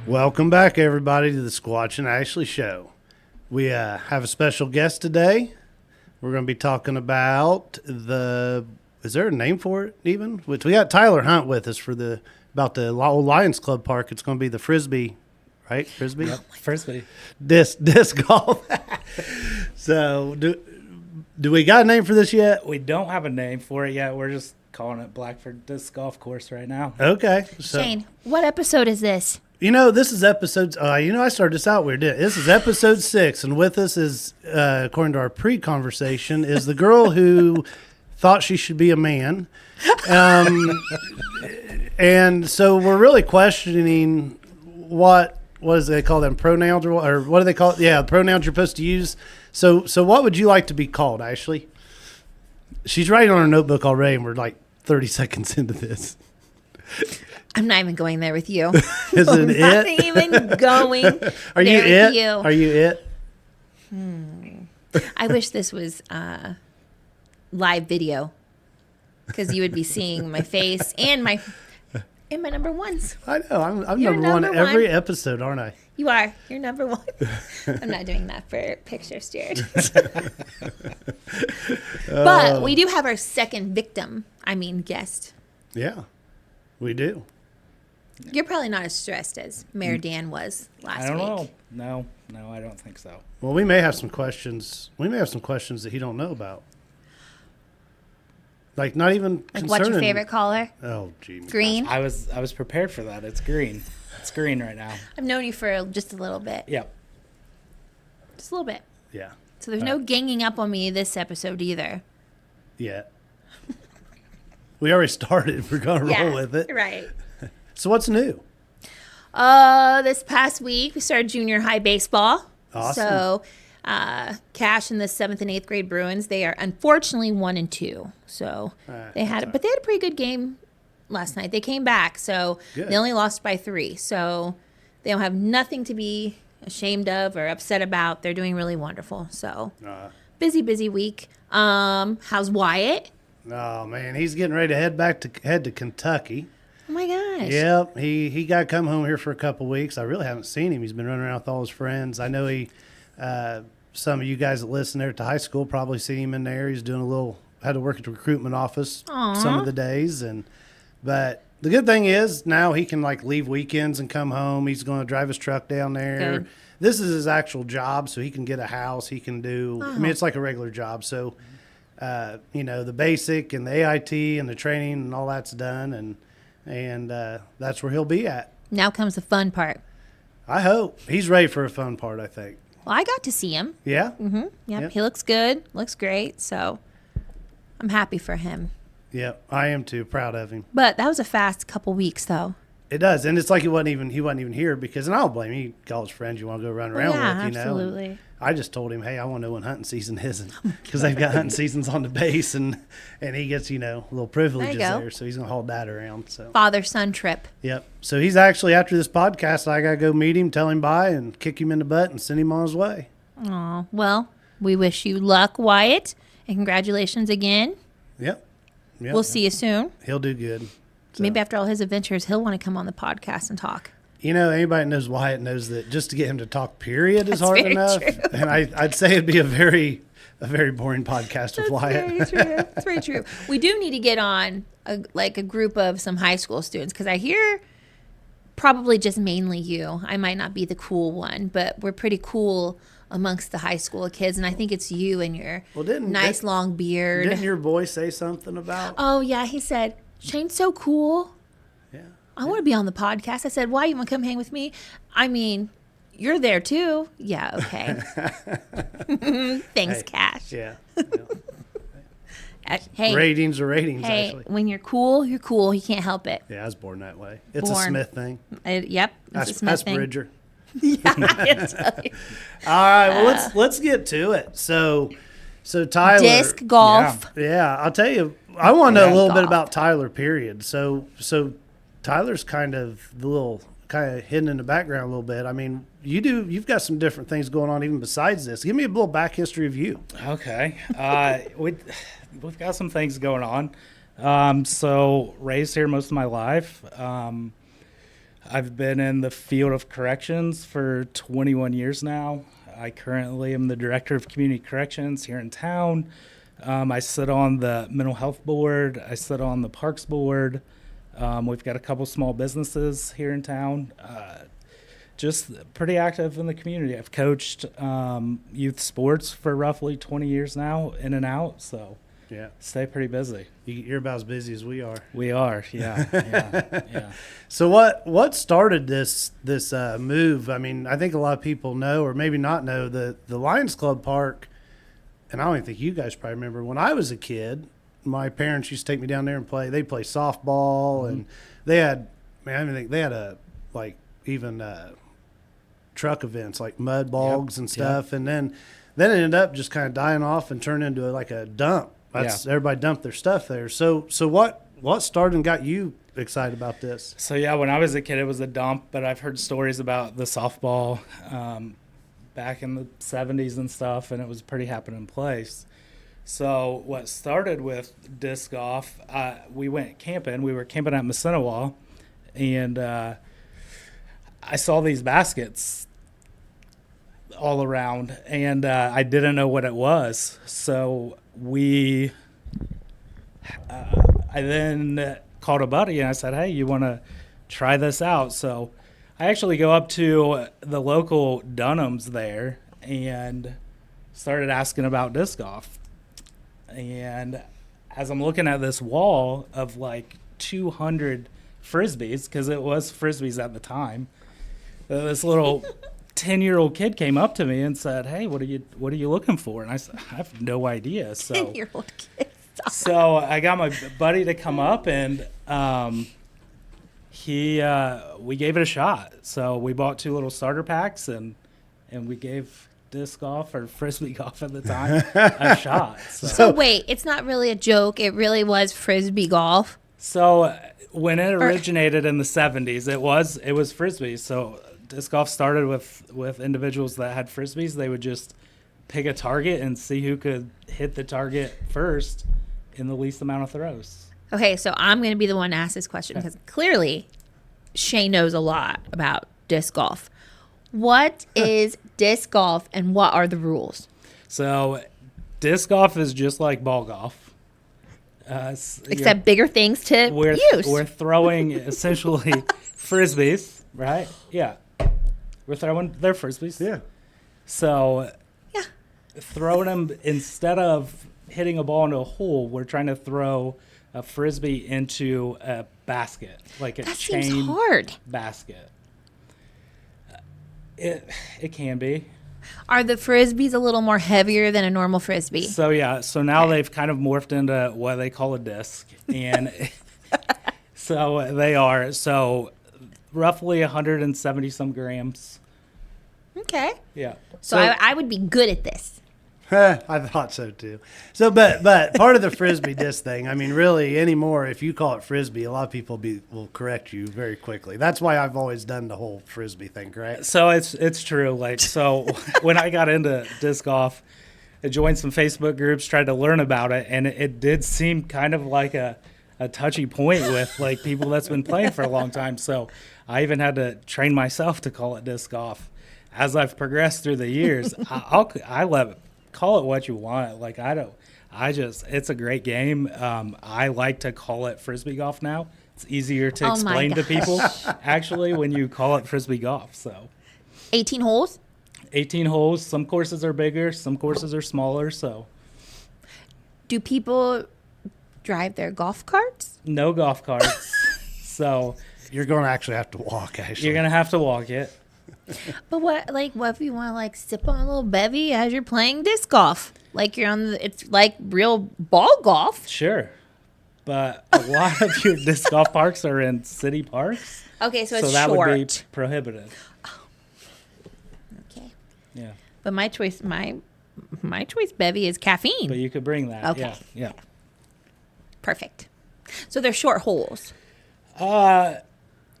Welcome back, everybody, to the Squatch Ashley show. We have a special guest today. We're going to be talking about is there a name for it even? Which we got Tyler Hunt with us about the old Lions Club Park. It's going to be the Frisbee, right? Frisbee? Yep, Frisbee. Disc golf. So, do we got a name for this yet? We don't have a name for it yet. We're just calling it Blackford Disc Golf Course right now. Okay. So, Shane, what episode is this? This is episode, I started this out weird. This is episode 6, and with us is, according to our pre-conversation, is the girl who thought she should be a man. And so we're really questioning what do they call them, pronouns, or what do they call it? Yeah, pronouns you're supposed to use. So what would you like to be called, Ashley? She's writing on her notebook already, and we're like 30 seconds into this. I'm not even going there with you. Is it it? Not even going Are you there it? with you. Are you it? I wish this was live video, because you would be seeing my face and my number ones. I know. I'm You're number one number every one. episode, aren't I? You are. You're number one. I'm not doing that for pictures, Jared. But we do have our second guest. Yeah, we do. You're probably not as stressed as Mayor Dan was last week. I don't know. No, I don't think so. Well, we may have some questions. We may have some questions that he don't know about. Like, not even Like, concerning. what's your favorite color? Oh, gee. Green? I was prepared for that. It's green. It's green right now. I've known you for just a little bit. Yep. Just a little bit. Yeah. So there's no ganging up on me this episode either. Yeah. We already started. We're going to roll with it. Right. So what's new? This past week, we started junior high baseball. Awesome. So Cash and the 7th and 8th grade Bruins, they are unfortunately 1-2. So they had a pretty good game last night. They came back, so Good. They only lost by 3. So they don't have nothing to be ashamed of or upset about. They're doing really wonderful. So busy week. How's Wyatt? Oh, man. He's getting ready to head to Kentucky. Oh, my gosh. Yep. He got to come home here for a couple weeks. I really haven't seen him. He's been running around with all his friends. I know some of you guys that listen there to high school probably see him in there. He's doing had to work at the recruitment office some of the days. But the good thing is now he can leave weekends and come home. He's going to drive his truck down there. Good. This is his actual job, so he can get a house. He can do, it's like a regular job. So, the basic and the AIT and the training and all that's done. And that's where he'll be at. Now comes the fun part. I hope. He's ready for a fun part, I think. Well, I got to see him. Yeah? Mm-hmm. Yep. He looks good. Looks great. So I'm happy for him. Yep. I am too. Proud of him. But that was a fast couple weeks, though. It does. And it's like he wasn't even here because, and I don't blame him. He got his friends you want to go run around with, absolutely. And I just told him, hey, I want to know when hunting season isn't, because they've got hunting seasons on the base, and he gets, little privileges there. So he's going to haul Dad around. So Father-son trip. Yep. So he's actually, after this podcast, I got to go meet him, tell him bye, and kick him in the butt and send him on his way. Oh, well, we wish you luck, Wyatt, and congratulations again. Yep. We'll see you soon. He'll do good. So. Maybe after all his adventures, he'll want to come on the podcast and talk. Anybody that knows Wyatt knows that just to get him to talk, period, is hard very enough. True. And I'd say it'd be a very boring podcast with Wyatt. Very true. That's very true. We do need to get on a group of some high school students, because I hear probably just mainly you. I might not be the cool one, but we're pretty cool amongst the high school kids, and I think it's you and your nice long beard. Didn't your boy say something about? Oh yeah, he said, Shane's so cool. Yeah. I want to be on the podcast. I said, why? You want to come hang with me? I mean, you're there too. Yeah, okay. Thanks, Cash. Yeah. Hey, ratings are ratings, hey, actually. when you're cool, you're cool. You can't help it. Yeah, I was born that way. It's a Smith thing. Yep. It's a Smith That's thing. Bridger. Yeah, I tell you. All right, well, let's get to it. So Tyler. Disc golf. Yeah, I'll tell you. I want to know a little bit Golf. about Tyler, period. So Tyler's kind of hidden in the background a little bit. I mean, you've got some different things going on even besides this. Give me a little back history of you. Okay. We've got some things going on. So raised here most of my life. I've been in the field of corrections for 21 years now. I currently am the director of community corrections here in town. I sit on the mental health board. I sit on the parks board. We've got a couple small businesses here in town. Just pretty active in the community. I've coached youth sports for roughly 20 years now, in and out. So Yeah. stay pretty busy. You're about as busy as we are. We are, yeah, yeah. So what started this move? I mean, I think a lot of people know, or maybe not know, the Lions Club Park, and I don't even think you guys probably remember, when I was a kid, my parents used to take me down there and play. They play softball, and they had, they had even truck events like mud bogs and stuff, and then it ended up just kind of dying off and turned into like a dump. Everybody dumped their stuff there. So what started and got you excited about this? So yeah, when I was a kid, it was a dump, but I've heard stories about the softball back in the 70s and stuff, and it was a pretty happening place. So what started with disc golf, we went camping. We were camping at Masinawa, and I saw these baskets all around, and I didn't know what it was. So I then called a buddy, and I said, hey, you want to try this out? So I actually go up to the local Dunhams there and started asking about disc golf. And as I'm looking at this wall of like 200 Frisbees, because it was Frisbees at the time, this little 10-year-old kid came up to me and said, hey, what are you looking for? And I said, I have no idea. So 10-year-old kid. So I got my buddy to come up, and we gave it a shot. So we bought 2 little starter packs, and we gave disc golf, or Frisbee golf at the time, a shot. So wait, it's not really a joke. It really was Frisbee golf. So when it originated in the 70s, it was Frisbee. So disc golf started with individuals that had Frisbees. They would just pick a target and see who could hit the target first in the least amount of throws. Okay, so I'm going to be the one to ask this question because clearly Shay knows a lot about disc golf. What is disc golf and what are the rules? So disc golf is just like ball golf. Except bigger things to use. We're throwing essentially Frisbees, right? Yeah. We're throwing their Frisbees. Yeah. So throwing them, instead of hitting a ball into a hole, we're trying to throw a Frisbee into a basket, like a chain hard basket. It can be. Are the Frisbees a little more heavier than a normal Frisbee? So now they've kind of morphed into what they call a disc, and so they are roughly 170 some grams. Okay. Yeah. So I would be good at this. I thought so too. So, but part of the Frisbee disc thing, I mean, really anymore, if you call it Frisbee, a lot of people will correct you very quickly. That's why I've always done the whole Frisbee thing, correct? So it's true. Like, so when I got into disc golf, I joined some Facebook groups, tried to learn about it, and it did seem kind of like a touchy point with like people that's been playing for a long time. So I even had to train myself to call it disc golf. As I've progressed through the years, call it what you want. Like it's a great game. I like to call it Frisbee golf now. It's easier to explain to people actually when you call it Frisbee golf. So 18 holes? 18 holes. Some courses are bigger, some courses are smaller. So do people drive their golf carts? No golf carts. So you're going to actually have to walk, actually. You're going to have to walk it. But what if you want to like sip on a little bevy as you're playing disc golf? Like you're it's like real ball golf. Sure. But a lot of your disc golf parks are in city parks. Okay, so it's that short. would be prohibitive. Oh. Okay. Yeah. But my choice bevy is caffeine. But you could bring that. Okay. Yeah. Perfect. So they're short holes.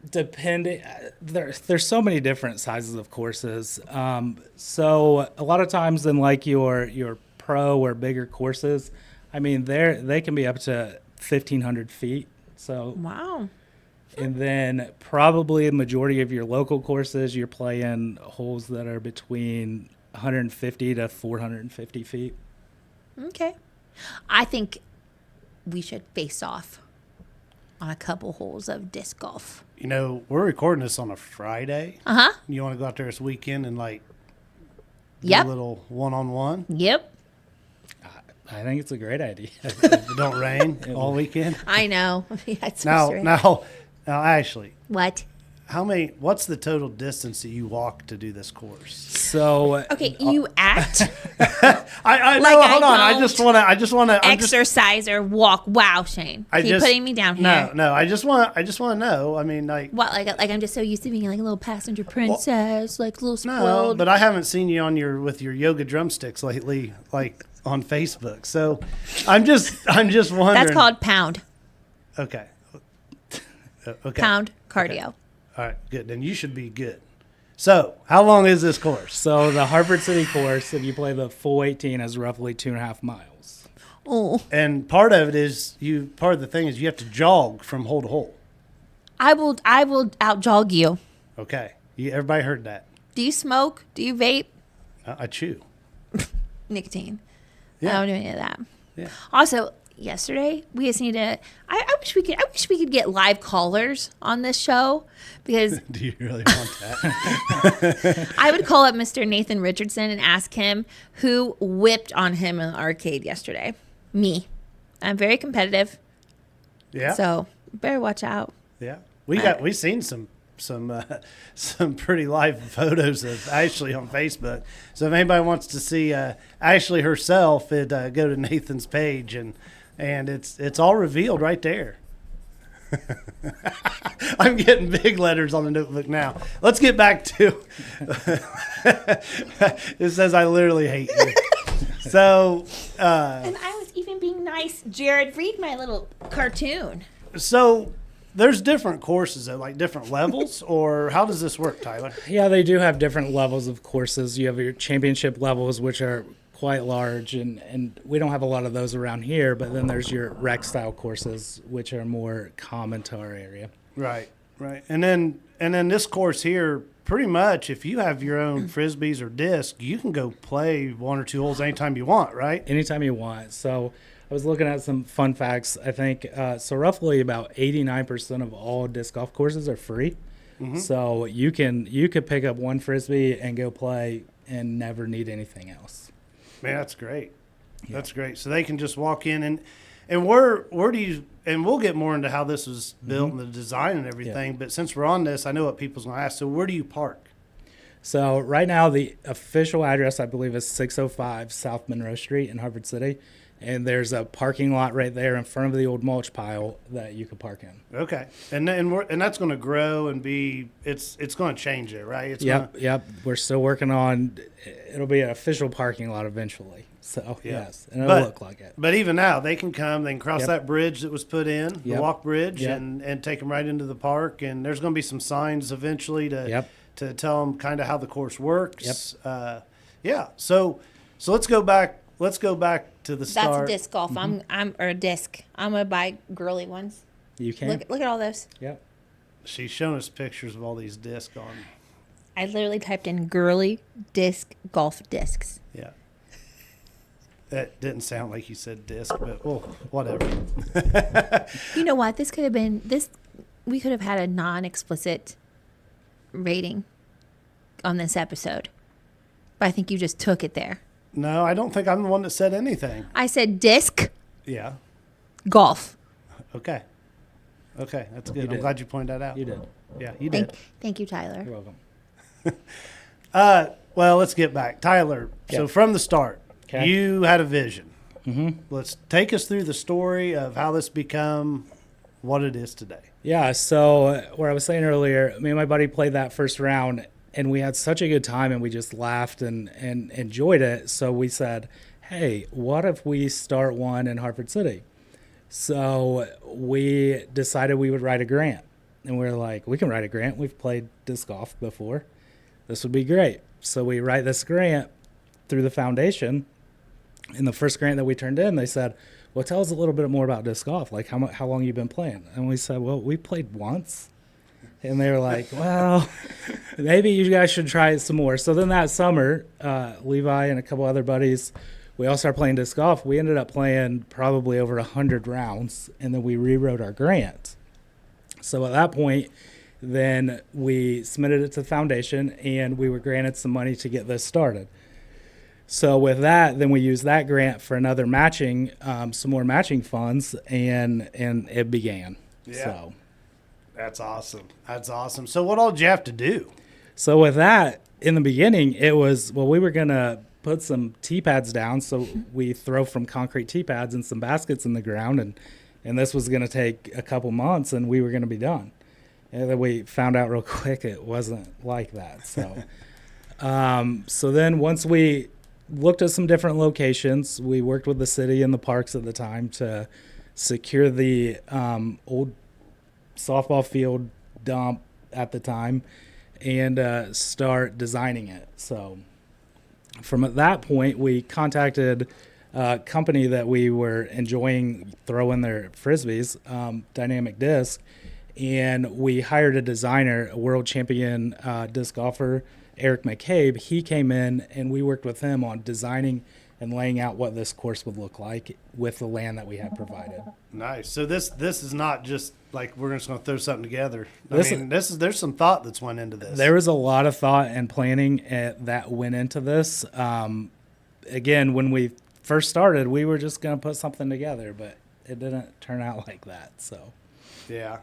Depending, there's so many different sizes of courses. So a lot of times in like your pro or bigger courses, I mean they can be up to 1,500 feet. So wow, And then probably a majority of your local courses, you're playing holes that are between 150 to 450 feet. Okay. I think we should face off on a couple holes of disc golf. You know, we're recording this on a Friday. Uh-huh. You want to go out there this weekend and like do Yep. a little one-on-one? Yep. I think it's a great idea. It don't rain all weekend. I know. Yeah, it's Now, frustrating. now, Ashley, What? what's the total distance that you walk to do this course? So Okay, you act, I Like no, I hold on. I don't just want to exercise, or walk. Wow, Shane. Keep putting me down here. No, I just want to know. I mean, like, What, like I'm just so used to being like a little passenger princess, like a little no, spoiled. but I haven't seen you with your yoga drumsticks lately, like on Facebook. So I'm just wondering. That's called pound. Okay. Okay. Pound cardio. All right, good. Then you should be good. So, how long is this course? So the Hartford City course, if you play the full 18, is roughly 2.5 miles. Oh, And part of it is part of the thing is you have to jog from hole to hole. I will out jog you. Okay. Everybody heard that. Do you smoke? Do you vape? I chew. Nicotine. Yeah. I don't do any of that. Yeah. Also, yesterday we just need to. I wish we could get live callers on this show, because Do you really want that? I would call up Mr. Nathan Richardson and ask him who whipped on him in the arcade yesterday. Me. I'm very competitive, Yeah. so better watch out. Yeah. We've seen some pretty live photos of Ashley on Facebook. So if anybody wants to see Ashley herself, go to Nathan's page and it's all revealed right there. I'm getting big letters on the notebook now. Let's get back to it says I literally hate you. So And I was even being nice. Jared, read my little cartoon. so there's different courses though, like different levels, or how does this work, Tyler? Yeah, they do have different levels of courses. You have your championship levels, which are quite large, and we don't have a lot of those around here, but then there's your rec style courses, which are more common to our area. Right. And then this course here, pretty much if you have your own frisbees or disc, you can go play one or two holes anytime you want, right? Anytime you want. So I was looking at some fun facts. I think so roughly about 89% of all disc golf courses are free. Mm-hmm. So you could pick up one frisbee and go play and never need anything else. Man, that's great. Yeah. That's great. So they can just walk in and where do you, and we'll get more into how this was built and the design and everything, but since we're on this, I know what people's going to ask. So where do you park? So right now the official address, I believe, is 605 South Monroe Street in Hartford City. And there's a parking lot right there in front of the old mulch pile that you could park in. Okay. And that's going to grow and be, it's going to change it, right? Yep. We're still working on, it'll be an official parking lot eventually. So, Yeah. yes, and it'll look like it. But even now, they can cross Yep. that bridge that was put in, the Yep. walk bridge, Yep. and take them right into the park. And there's going to be some signs eventually to tell them kind of how the course works. Yep. Yeah. So let's go back. Let's go back to the start. That's disc golf. I'm or disc. I'm gonna buy girly ones. You can. Look at all those. Yep. She's shown us pictures of all these discs on. I literally typed in girly disc golf discs. Yeah. That didn't sound like you said disc, but well, whatever. You know what? This could have been this. We could have had a non-explicit rating on this episode, but I think you just took it there. No, I don't think I'm the one that said anything. I said disc Yeah. golf. Okay, that's good. I'm did. glad you pointed that out. You did. Yeah, you did. Thank you, Tyler. You're welcome. Well, let's get back. Tyler, so Yeah. from the start, Okay. you had a vision. Mm-hmm. Let's take us through the story of how this become what it is today. Yeah, so where I was saying earlier, me and my buddy played that first round, and we had such a good time, and we just laughed and enjoyed it. So we said, hey, what if we start one in Hartford City? So we decided we would write a grant. And we were like, we can write a grant. We've played disc golf before. This would be great. So we write this grant through the foundation. And the first grant that we turned in, they said, well, tell us a little bit more about disc golf. Like, how long you been playing? And we said, well, we played once. And they were like, well, maybe you guys should try it some more. So then that summer, Levi and a couple other buddies, we all started playing disc golf. We ended up playing probably over 100 rounds, and then we rewrote our grant. So at that point, then we submitted it to the foundation, and we were granted some money to get this started. So with that, then we used that grant for another matching, some more matching funds, and it began. Yeah. So. That's awesome. That's awesome. So what all did you have to do? So with that, in the beginning, it was, well, we were going to put some tee pads down. So we throw from concrete tee pads and some baskets in the ground. And this was going to take a couple months, and we were going to be done. And then we found out real quick it wasn't like that. So, so then once we looked at some different locations, we worked with the city and the parks at the time to secure the old softball field dump at the time and start designing it. So from at that point, we contacted a company that we were enjoying throwing their frisbees, Dynamic Disc, and we hired a designer, a world champion disc golfer, Eric McCabe. He came in, and we worked with him on designing and laying out what this course would look like with the land that we had provided. Nice. So this is not just like we're just going to throw something together. There's some thought that's went into this. There was a lot of thought and planning that went into this. Again, when we first started, we were just going to put something together, but it didn't turn out like that. So, yeah.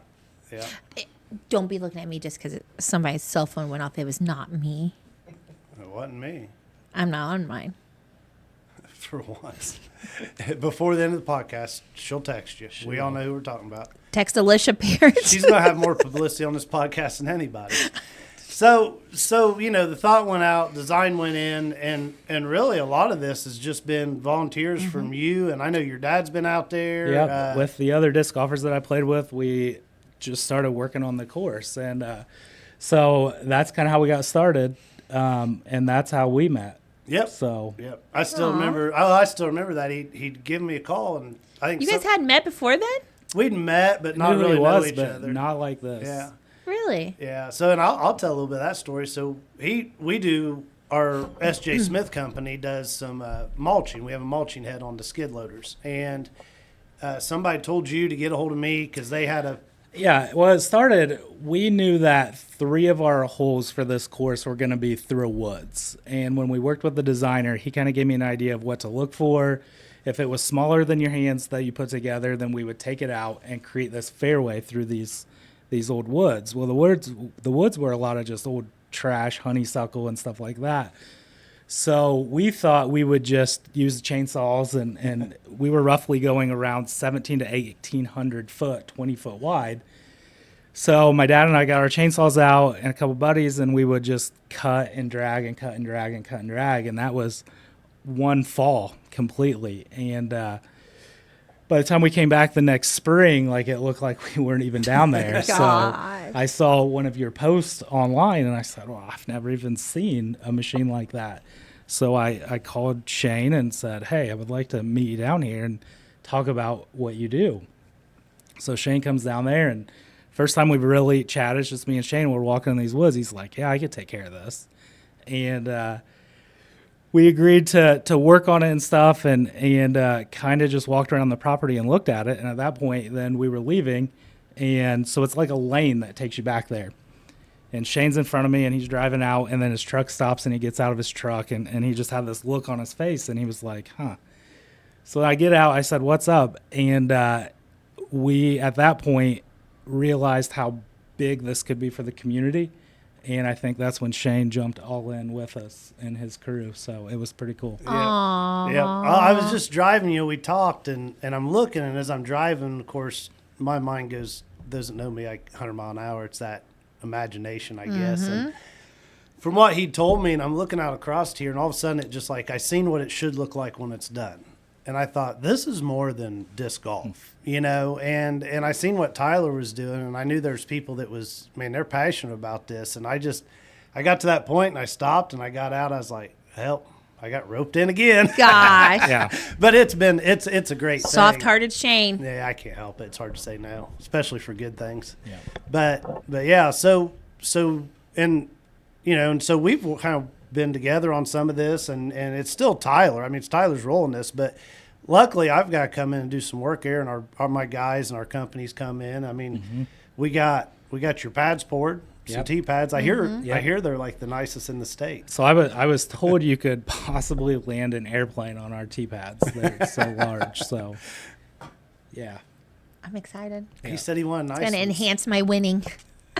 Don't be looking at me just because somebody's cell phone went off. It was not me. It wasn't me. I'm not on mine. For once. Before the end of the podcast, she'll text you. We all know who we're talking about. Text Alicia Parents. She's going to have more publicity on this podcast than anybody. So the thought went out, design went in, and really a lot of this has just been volunteers from you. And I know your dad's been out there. Yeah, with the other disc golfers that I played with, we just started working on the course. And so that's kind of how we got started, and that's how we met. Yep. So. Yep. I still remember. I still remember that he'd given me a call, and I think you guys hadn't met before then? We'd met, but not really know each other. Not like this. Yeah. Really? Yeah. So, and I'll tell a little bit of that story. So we do, our S.J. Smith company does some mulching. We have a mulching head on the skid loaders, and somebody told you to get a hold of me because they had a. Yeah, well, it started, we knew that 3 of our holes for this course were going to be through woods. And when we worked with the designer, he kind of gave me an idea of what to look for. If it was smaller than your hands that you put together, then we would take it out and create this fairway through these old woods. Well, the woods were a lot of just old trash, honeysuckle, and stuff like that. So we thought we would just use chainsaws, and we were roughly going around 17 to 1,800 foot, 20 foot wide. So my dad and I got our chainsaws out and a couple buddies, and we would just cut and drag and cut and drag and cut and drag. And that was one fall completely. And by the time we came back the next spring, like it looked like we weren't even down there. So I saw one of your posts online, and I said, well, I've never even seen a machine like that. So I called Shane and said, hey, I would like to meet you down here and talk about what you do. So Shane comes down there, and first time we've really chatted, it's just me and Shane. We're walking in these woods. He's like, yeah, I could take care of this. And we agreed to work on it and stuff, and kind of just walked around the property and looked at it. And at that point, then we were leaving. And so it's like a lane that takes you back there. And Shane's in front of me, and he's driving out, and then his truck stops, and he gets out of his truck, and he just had this look on his face, and he was like, huh. So I get out. I said, what's up? And we, at that point, realized how big this could be for the community. And I think that's when Shane jumped all in with us and his crew. So it was pretty cool. Yeah. I was just driving, we talked, and I'm looking, and as I'm driving, of course, my mind doesn't know me like 100 mile an hour. It's that imagination, I guess. And from what he told me, and I'm looking out across here, and all of a sudden it just like, I seen what it should look like when it's done. And I thought, this is more than disc golf, and I seen what Tyler was doing, and I knew there's people that was, they're passionate about this. And I got to that point, and I stopped, and I got out. I was like, help, I got roped in again. Gosh. Yeah. But it's a great thing. Soft-hearted Shane. Yeah, I can't help it. It's hard to say no, especially for good things. Yeah. But yeah, so and and so we've kind of been together on some of this, and it's still Tyler. I mean, it's Tyler's rolling this, but luckily I've got to come in and do some work here, and my guys and our companies come in. I mean, we got your pads poured. Some Yep. tee pads. I hear Yep. they're like the nicest in the state. So I was told you could possibly land an airplane on our tee pads. They're so large. So, yeah. I'm excited. He said he wanted nice It's going to ones. enhance my winning.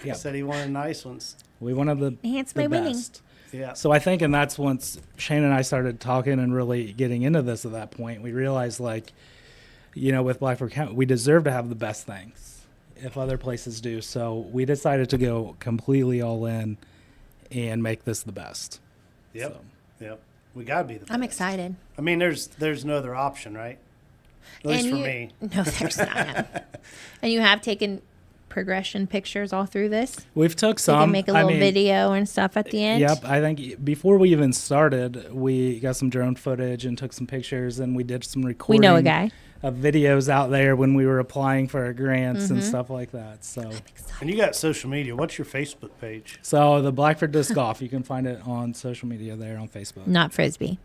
He Yep. said he wanted nice ones. We wanted the Enhance my winning. best. Yeah. So I think, and that's once Shane and I started talking and really getting into this at that point, we realized, like, with Blackford County, we deserve to have the best things if other places do. So we decided to go completely all in and make this the best. Yep. So, Yep. We got to be the best. I'm excited. I mean, there's no other option, right? At least for me. No, there's not. And you have taken progression pictures all through this? we've took So some. you can make a little video and stuff at the end? Yep. I think before we even started, we got some drone footage and took some pictures, and we did some We recording. know a guy. Of videos out there when we were applying for our grants and stuff like that. So, And you got social media. What's your Facebook page? the Blackford Disc Golf, you can find it on social media there on Facebook. Not Frisbee.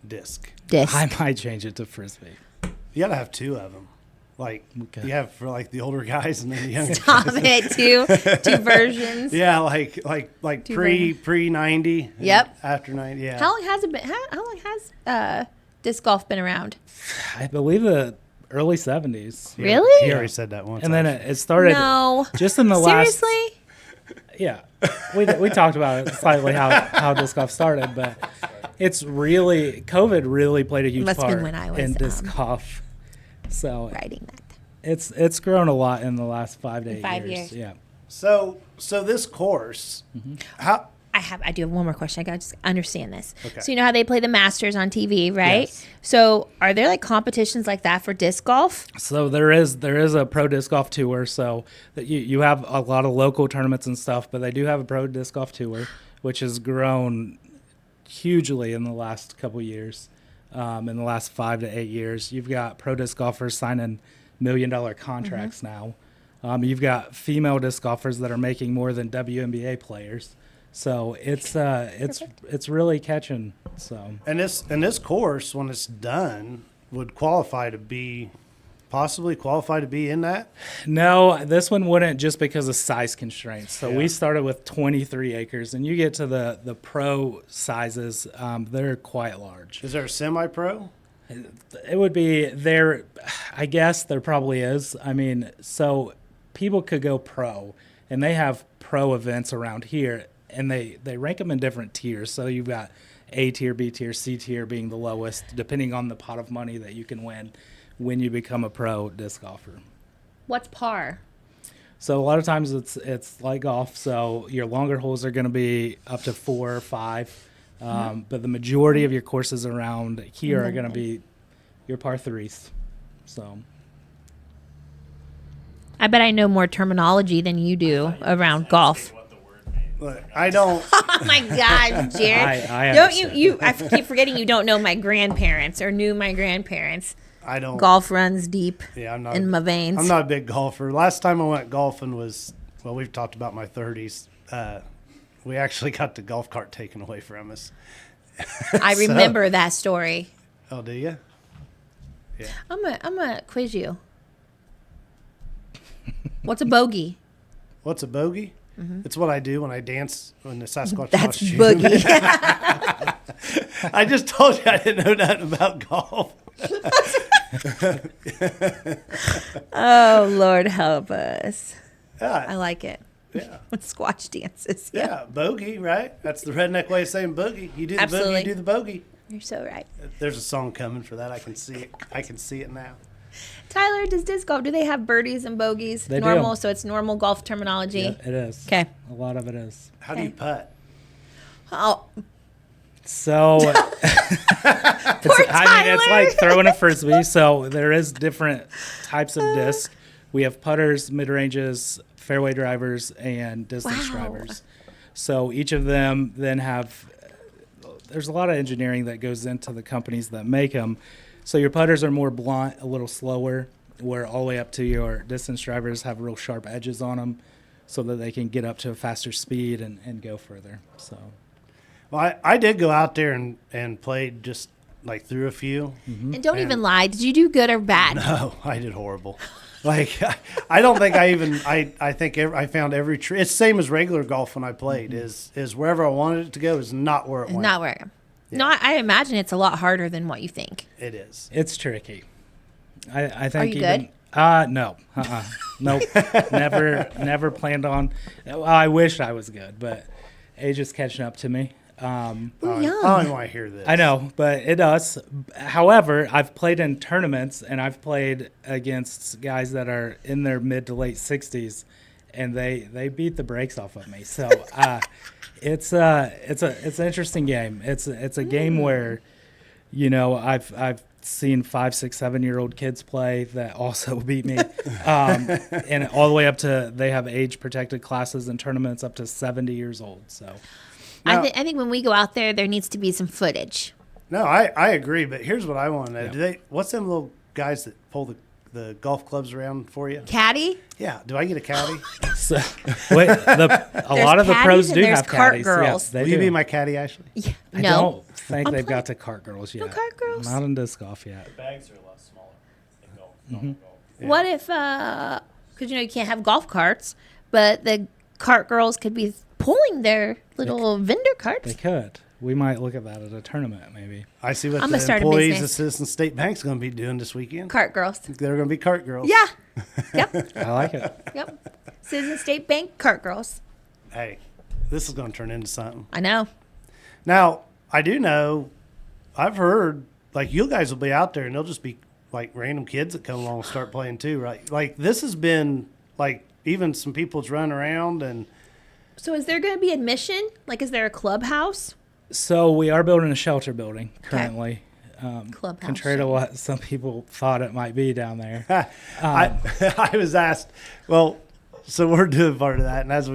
Disc. Disc. I might change it to Frisbee. You got to have two of them. Like Okay. you have for like the older guys and then the younger Stop guys. it. Two versions. Yeah, like Two pre 90. Yep. After 90. Yeah. How long has it been? How long has disc golf been around? I believe the early 70s. Yeah, Really? He already said that once. And then actually. it started No. just in the last. Seriously? Yeah. We talked about it slightly how disc golf started, but it's really, COVID really played a huge Must've been part when I was, in disc golf. So Writing that. it's grown a lot in the last 5 to 8 5 years. years. Yeah. So this course, how I do have one more question. I gotta just understand this. Okay. So you know how they play the Masters on TV, right? Yes. So are there like competitions like that for disc golf? So there is a pro disc golf tour. So that you have a lot of local tournaments and stuff, but they do have a pro disc golf tour, which has grown hugely in the last couple years. In the last 5 to 8 years, you've got pro disc golfers signing $1 million contracts now. You've got female disc golfers that are making more than WNBA players. So it's really catching. So and this course when it's done would possibly qualify to be in that? no, this one wouldn't just because of size constraints. So Yeah. we started with 23 acres, and you get to the pro sizes, they're quite large. Is there a semi-pro? It would be there. I guess there probably is. I mean, so people could go pro, and they have pro events around here, and they rank them in different tiers. So you've got A tier, B tier, C tier being the lowest, depending on the pot of money that you can win when you become a pro disc golfer. What's par? So a lot of times it's like golf. So your longer holes are going to be up to 4 or 5. But the majority of your courses around here are going to be your par 3s. So I bet I know more terminology than you do around golf. Look, I don't. Oh my gosh, Jared! I Don't you? understand. I keep forgetting you don't know my grandparents or knew my grandparents. I don't. Golf runs deep Yeah, I'm not. in my veins. I'm not a big golfer. Last time I went golfing was we've talked about my 30s. We actually got the golf cart taken away from us. I remember that story. Oh, do you? Yeah. I'm gonna quiz you. What's a bogey? What's a bogey? It's what I do when I dance in the Sasquatch That's costume. boogie. I just told you I didn't know nothing about golf. Oh Lord, help us! I Yeah, like it. yeah, Squatch dances. yeah. Bogey, right? That's the redneck way of saying boogie. You do the boogie, Absolutely. you do the bogey. You're so right. There's a song coming for that. I can see it. I can see it now. Tyler, does disc golf? Do they have birdies and bogeys? They do. Normal, so it's normal golf terminology. yeah, it is. Okay. A lot of it is. How do you Okay. putt? Oh, So it's like throwing a frisbee. So there is different types of disc. We have putters, mid ranges, fairway drivers, and distance Wow. drivers. So each of them then have there's a lot of engineering that goes into the companies that make them. So your putters are more blunt, a little slower, where all the way up to your distance drivers have real sharp edges on them so that they can get up to a faster speed and go further. So, Well, I did go out there and played just like through a few. And don't even lie. Did you do good or bad? No, I did horrible. Like, I don't think I think I found every tree. It's the same as regular golf when I played, is wherever I wanted it to go is not where it It's went. not where. No, I imagine it's a lot harder than what you think. It is. it's tricky. I think. Are you even, good? No. Nope. Never planned on. Well, I wish I was good, but age is catching up to me. Ooh, I young. don't even want to hear this. I know, but it does. However, I've played in tournaments and I've played against guys that are in their mid to late 60s, and they beat the brakes off of me. So it's an interesting game. It's a game where, you know, I've seen 5, 6, 7-year-old kids play that also beat me, and all the way up to they have age protected classes and tournaments up to 70 years old. So. Now- I think when we go out there needs to be some footage. No, I agree, but here's what I want to know. Yeah. What's them little guys that pull the golf clubs around for you? Caddy? Yeah. Do I get a caddy? So, wait, a lot of the pros caddies and do there's have cart caddies. girls. Yeah, they Will you do. be my caddy, Ashley? Yeah. I No. don't think I'm they've playing- got to cart girls yet. No cart girls? Not in disc golf yet. Bags are a lot smaller than golf. Normal golf. What if, because you can't have golf carts, but the cart girls could be pulling their little vendor carts. They could. We might look at that at a tournament, maybe. I see what I'm the gonna start a employees business. of Citizen State Bank's going to be doing this weekend. Cart girls. They're going to be cart girls. Yeah. Yep. I like it. Yep. Citizen State Bank cart girls. Hey, this is going to turn into something. I know. Now, I do know, I've heard, like, you guys will be out there and they'll just be, like, random kids that come along and start playing too, right? Like, this has been, like, even some people's running around and, So is there going to be admission? Like, is there a clubhouse? So we are building a shelter building currently. Clubhouse. Contrary to what some people thought it might be down there. I was asked, well, so we're doing part of that, and as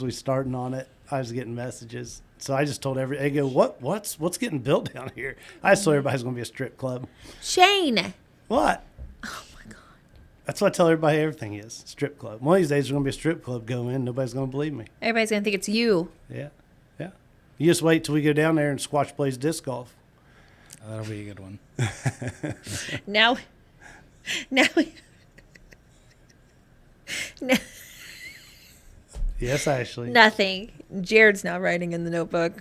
we starting on it, I was getting messages. So I just told they go, what's getting built down here? I just told everybody's going to be a strip club. Shane. What? Oh, my God. That's what I tell everybody everything is, strip club. One of these days there's going to be a strip club go in, nobody's going to believe me. Everybody's going to think it's you. Yeah. You just wait till we go down there and Squatch plays disc golf. That'll be a good one. Now, Yes, Ashley. nothing. Jared's now writing in the notebook.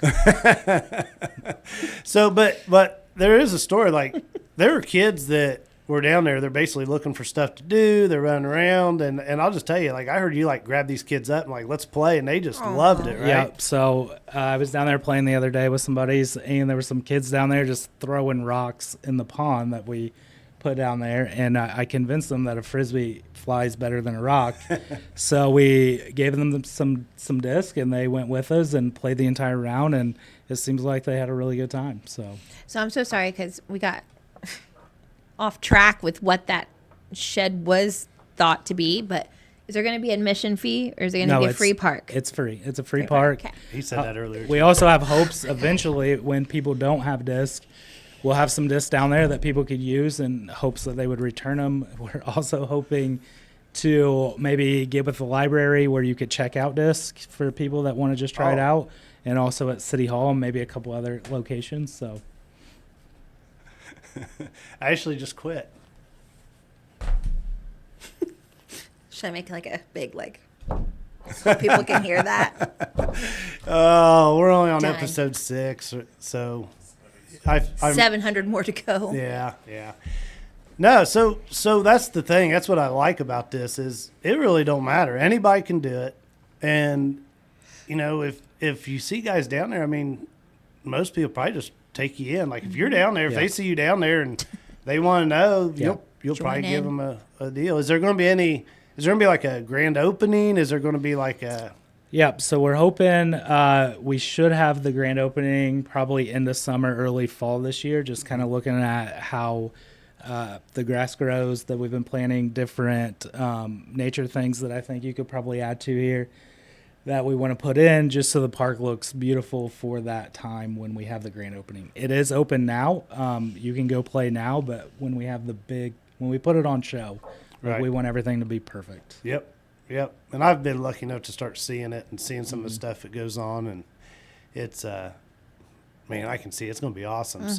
So, but there is a story, like, there were kids that were down there. They're basically looking for stuff to do. They're running around. And I'll just tell you, like, I heard you, like, grab these kids up and, like, let's play. And they just loved it, right? Yeah. So I was down there playing the other day with some buddies, and there were some kids down there just throwing rocks in the pond that we put down there. And I convinced them that a Frisbee flies better than a rock. So we gave them some disc, and they went with us and played the entire round. And it seems like they had a really good time. So So I'm so sorry because we got off track with what that shed was thought to be. But is there going to be admission fee or is it going to be a free park? It's free. It's a free park. Okay. He said that earlier. We also have hopes eventually when people don't have disc, we'll have some discs down there that people could use in hopes that they would return them. We're also hoping to maybe get with the library where you could check out discs for people that want to just try it out, and also at City Hall and maybe a couple other locations. So Ashley just quit. Should I make like a big so people can hear that? Oh, we're only on Done. episode 6, so I'm 700 more to go. Yeah. No, so that's the thing. That's what I like about this is it really don't matter. Anybody can do it, and you know if you see guys down there, I mean, most people probably just take you in. Like if you're down there, if they see you down there and they want to know, you'll probably Join give in. them a deal. Is there going to be any? Is there going to be like a grand opening? Is there going to be like a? Yep. So we're hoping we should have the grand opening probably in the summer, early fall this year. Just kind of looking at how the grass grows, that we've been planning different nature things that I think you could probably add to here. that we want to put in just so the park looks beautiful for that time when we have the grand opening. It is open now. You can go play now, but when we have when we put it on show, Right. we want everything to be perfect. Yep. And I've been lucky enough to start seeing it and seeing some of the stuff that goes on, and it's man, I can see it's going to be awesome.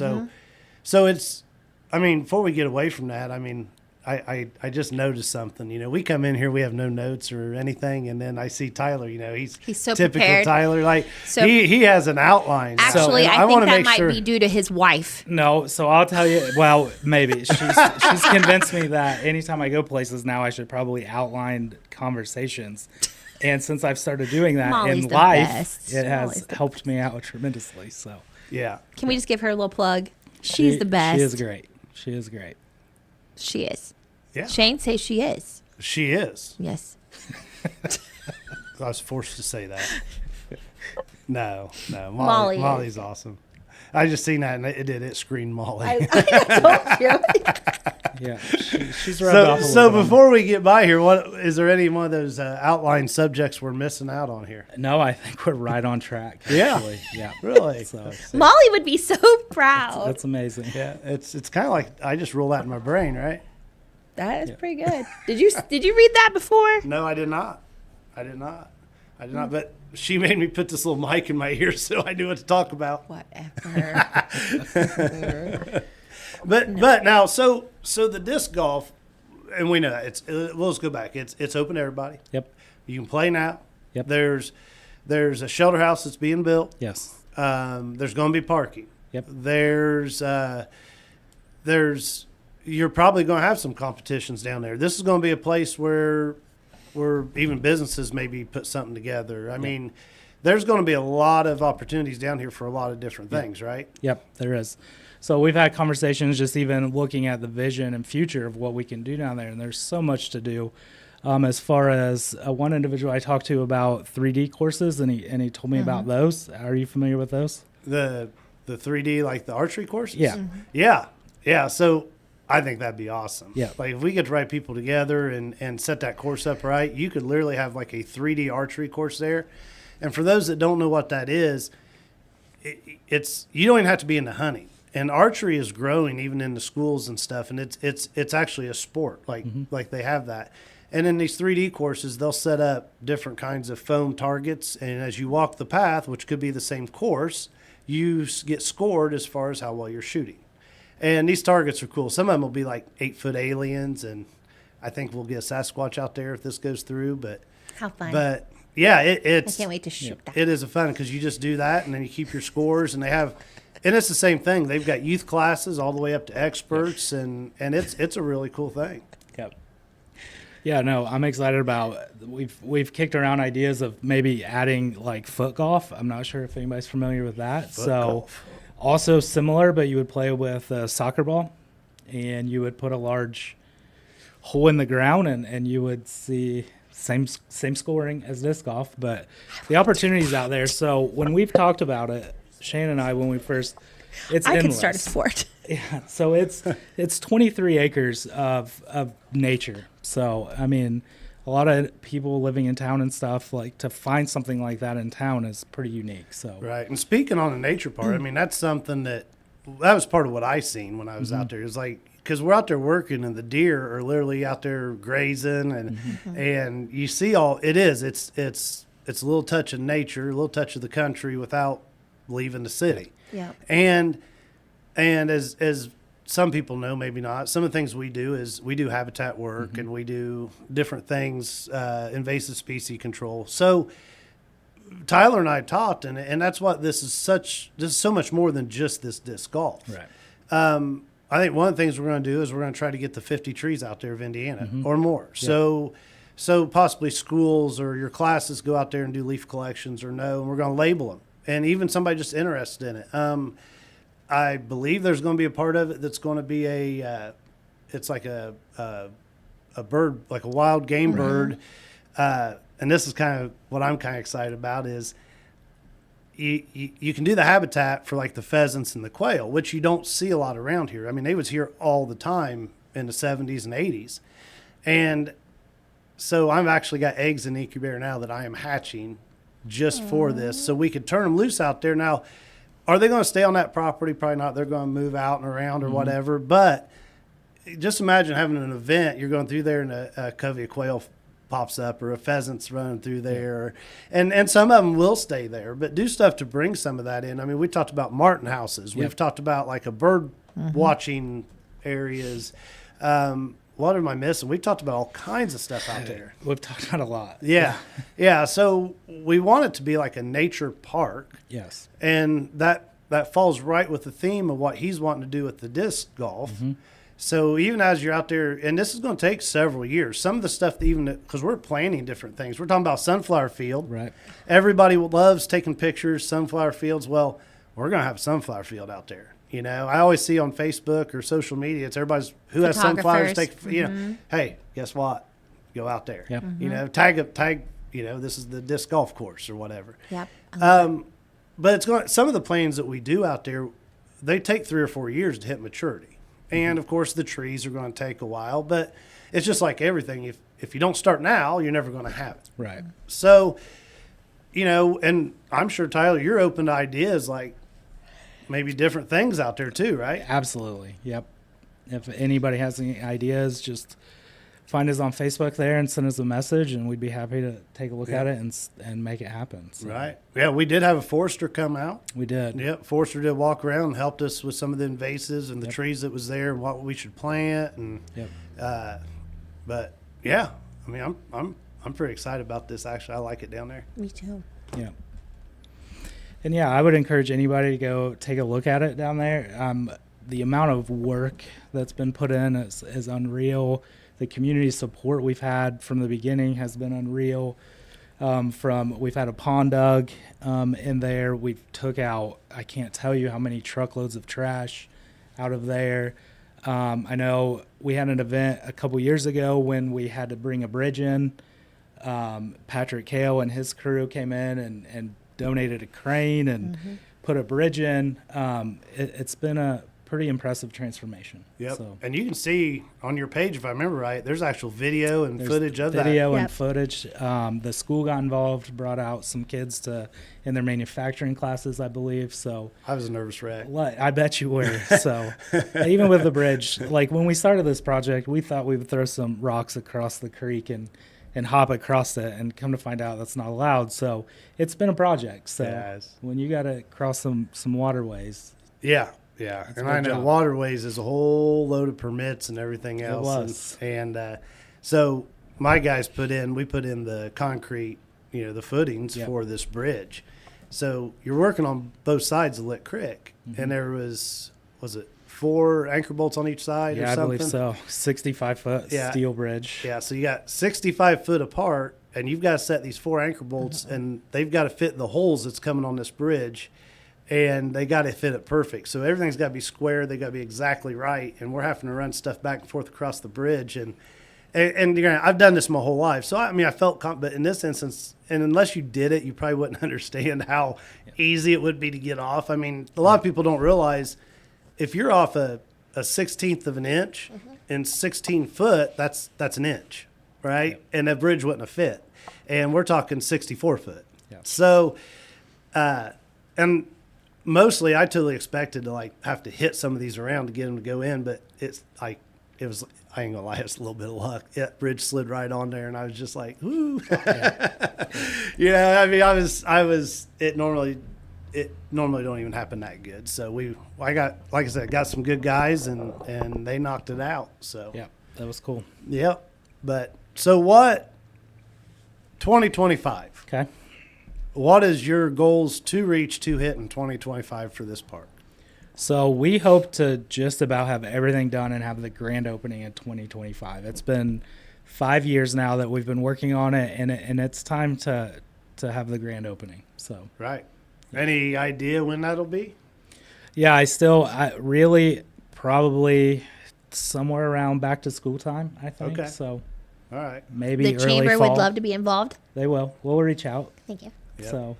So it's, I mean, before we get away from that, I mean, I just noticed something. You know, we come in here, we have no notes or anything, and then I see Tyler. You know, he's so typical prepared. Tyler. Like So- he has an outline. Actually, and I think wanna that make might sure, be due to his wife. No, so I'll tell you. Well, maybe she's convinced me that anytime I go places now, I should probably outline conversations. And since I've started doing that Molly's in the life, best. it Molly's has the helped me out tremendously. So Yeah. Can we just give her a little plug? She's the best. She is great. She is great. She is. Yeah. Shane says she is. She is. Yes. I was forced to say that. No. Molly is. Molly's awesome. I just seen that and it screened Molly. I told you. Yeah, she's rubbed off a So little bit on me. before we get by here, what is there any one of those outline subjects we're missing out on here? No, I think we're right on track. Yeah. Actually. Yeah. Really? So Molly would be so proud. that's amazing. Yeah, it's kind of like I just roll that in my brain, right? That is pretty good. Did you read that before? No, I did not. But she made me put this little mic in my ear so I knew what to talk about. Whatever. But now, so the disc golf, and we know that we'll just go back. It's open to everybody. Yep. You can play now. Yep. There's a shelter house that's being built. Yes. There's going to be parking. Yep. There's you're probably going to have some competitions down there. This is going to be a place where even businesses maybe put something together. I mean, there's going to be a lot of opportunities down here for a lot of different things, right? Yep, there is. So we've had conversations just even looking at the vision and future of what we can do down there, and there's so much to do. As far as one individual I talked to about 3D courses, and he told me about those. Are you familiar with those? The 3D, like the archery courses? Yeah. Yeah. So I think that'd be awesome. Yeah. Like if we get the right people together and set that course up right, you could literally have like a 3D archery course there. And for those that don't know what that is, it's you don't even have to be into hunting. And archery is growing even in the schools and stuff, and it's actually a sport. Like they have that. And in these 3D courses, they'll set up different kinds of foam targets, and as you walk the path, which could be the same course, you get scored as far as how well you're shooting. And these targets are cool. Some of them will be like 8-foot aliens, and I think we'll get a Sasquatch out there if this goes through. But How fun. But yeah, I it's can't wait to shoot that. it is a fun because you just do that and then you keep your scores, and and it's the same thing. They've got youth classes all the way up to experts, and it's a really cool thing. Yep. Yeah, no, I'm excited about. We've kicked around ideas of maybe adding like foot golf. I'm not sure if anybody's familiar with that. Golf. Also similar, but you would play with a soccer ball, and you would put a large hole in the ground, and you would see same scoring as disc golf, but the opportunities out there. So when we've talked about it, Shane and I, when we first, it's I could endless. start a sport. Yeah, so it's 23 acres of nature. So I mean, a lot of people living in town and stuff, like to find something like that in town is pretty unique. So Right. And speaking on the nature part, I mean, that's something that was part of what I seen when I was out there. It was like, because we're out there working and the deer are literally out there grazing, and you see it's a little touch of nature, a little touch of the country without leaving the city. Yeah. And as some people know, maybe not, some of the things we do is we do habitat work and we do different things, invasive species control. So Tyler and I talked, and that's what this is so much more than just this disc golf. right. I think one of the things we're going to do is we're going to try to get the 50 trees out there of Indiana or more. So possibly schools or your classes go out there and do leaf collections and we're going to label them. And even somebody just interested in it. I believe there's going to be a part of it that's going to be it's like a bird, like a wild game bird. And this is kind of what I'm kind of excited about is you can do the habitat for like the pheasants and the quail, which you don't see a lot around here. I mean, they was here all the time in the 70s and 80s. And so I've actually got eggs in the incubator now that I am hatching just for this, so we could turn them loose out there. Now, are they going to stay on that property? Probably not. They're going to move out and around or whatever. But just imagine having an event. You're going through there and a covey of quail pops up or a pheasant's running through there. And some of them will stay there, but do stuff to bring some of that in. I mean, we talked about martin houses. We've talked about like a bird watching areas. What am I missing? We've talked about all kinds of stuff out there. We've talked about a lot. Yeah. Yeah. So we want it to be like a nature park. Yes. And that falls right with the theme of what he's wanting to do with the disc golf. So even as you're out there, and this is going to take several years, some of the stuff that because we're planning different things. We're talking about sunflower field. Right. Everybody loves taking pictures, sunflower fields. Well, we're going to have a sunflower field out there. You know, I always see on Facebook or social media, it's everybody's who has sunflowers. Hey, guess what? Go out there. Yep. You know, tag. You know, this is the disc golf course or whatever. Yep. But it's going. Some of the planes that we do out there, they take 3 or 4 years to hit maturity, and of course the trees are going to take a while. But it's just like everything. If you don't start now, you're never going to have it. Right. So, you know, and I'm sure Tyler, you're open to ideas like maybe different things out there too, right? Absolutely. Yep. If anybody has any ideas, just find us on Facebook there and send us a message, and we'd be happy to take a look at it and make it happen. So. Right. Yeah, we did have a forester come out. We did. Yep, forester did walk around and helped us with some of the invasives and the trees that was there and what we should plant. And but yeah, I mean, I'm pretty excited about this. Actually, I like it down there. Me too. Yeah. And yeah, I would encourage anybody to go take a look at it down there. The amount of work that's been put in is unreal. The community support we've had from the beginning has been unreal. We've had a pond dug in there. We've took out, I can't tell you how many truckloads of trash out of there. I know we had an event a couple years ago when we had to bring a bridge in. Patrick Kale and his crew came in and donated a crane and put a bridge in. It's been a pretty impressive transformation. Yep. So, and you can see on your page, if I remember right, there's actual video and footage of that. Video and footage. The school got involved, brought out some kids in their manufacturing classes, I believe. So I was a nervous wreck. I bet you were. So even with the bridge, like when we started this project, we thought we would throw some rocks across the creek and hop across it, and come to find out that's not allowed. So it's been a project. So when you got to cross some waterways. Yeah. Yeah. And I know job. waterways is a whole load of permits and everything else. It was. And so my guys we put in the concrete, the footings for this bridge. So you're working on both sides of Lick Creek. And there was it 4 anchor bolts on each side or something? Yeah, I believe so. 65-foot steel bridge. Yeah, so you got 65 foot apart, and you've got to set these 4 anchor bolts, and they've got to fit in the holes that's coming on this bridge, and they got to fit it perfect. So everything's got to be square. They got to be exactly right, and we're having to run stuff back and forth across the bridge. And I've done this my whole life, so I felt but in this instance, and unless you did it, you probably wouldn't understand how easy it would be to get off. I mean, a lot of people don't realize if you're off a 1/16 of an inch in 16 foot, that's an inch, right? Yep. And that bridge wouldn't have fit. And we're talking 64 foot. Yep. So, and mostly I totally expected to have to hit some of these around to get them to go in, but I ain't gonna lie, it's a little bit of luck. That bridge slid right on there, and I was just like, whoo. I mean, it normally don't even happen that good. So I got some good guys, and they knocked it out. So yeah, that was cool. Yep. But so what? 2025. Okay. What is your goals to reach to hit in 2025 for this park? So we hope to just about have everything done and have the grand opening in 2025. It's been 5 years now that we've been working on it, and it's time to have the grand opening. So right. Any idea when that'll be? Yeah, I really probably somewhere around back to school time, I think. Okay. So all right. Maybe the early chamber fall. would love to be involved. They will. We'll reach out. Thank you. Yep. So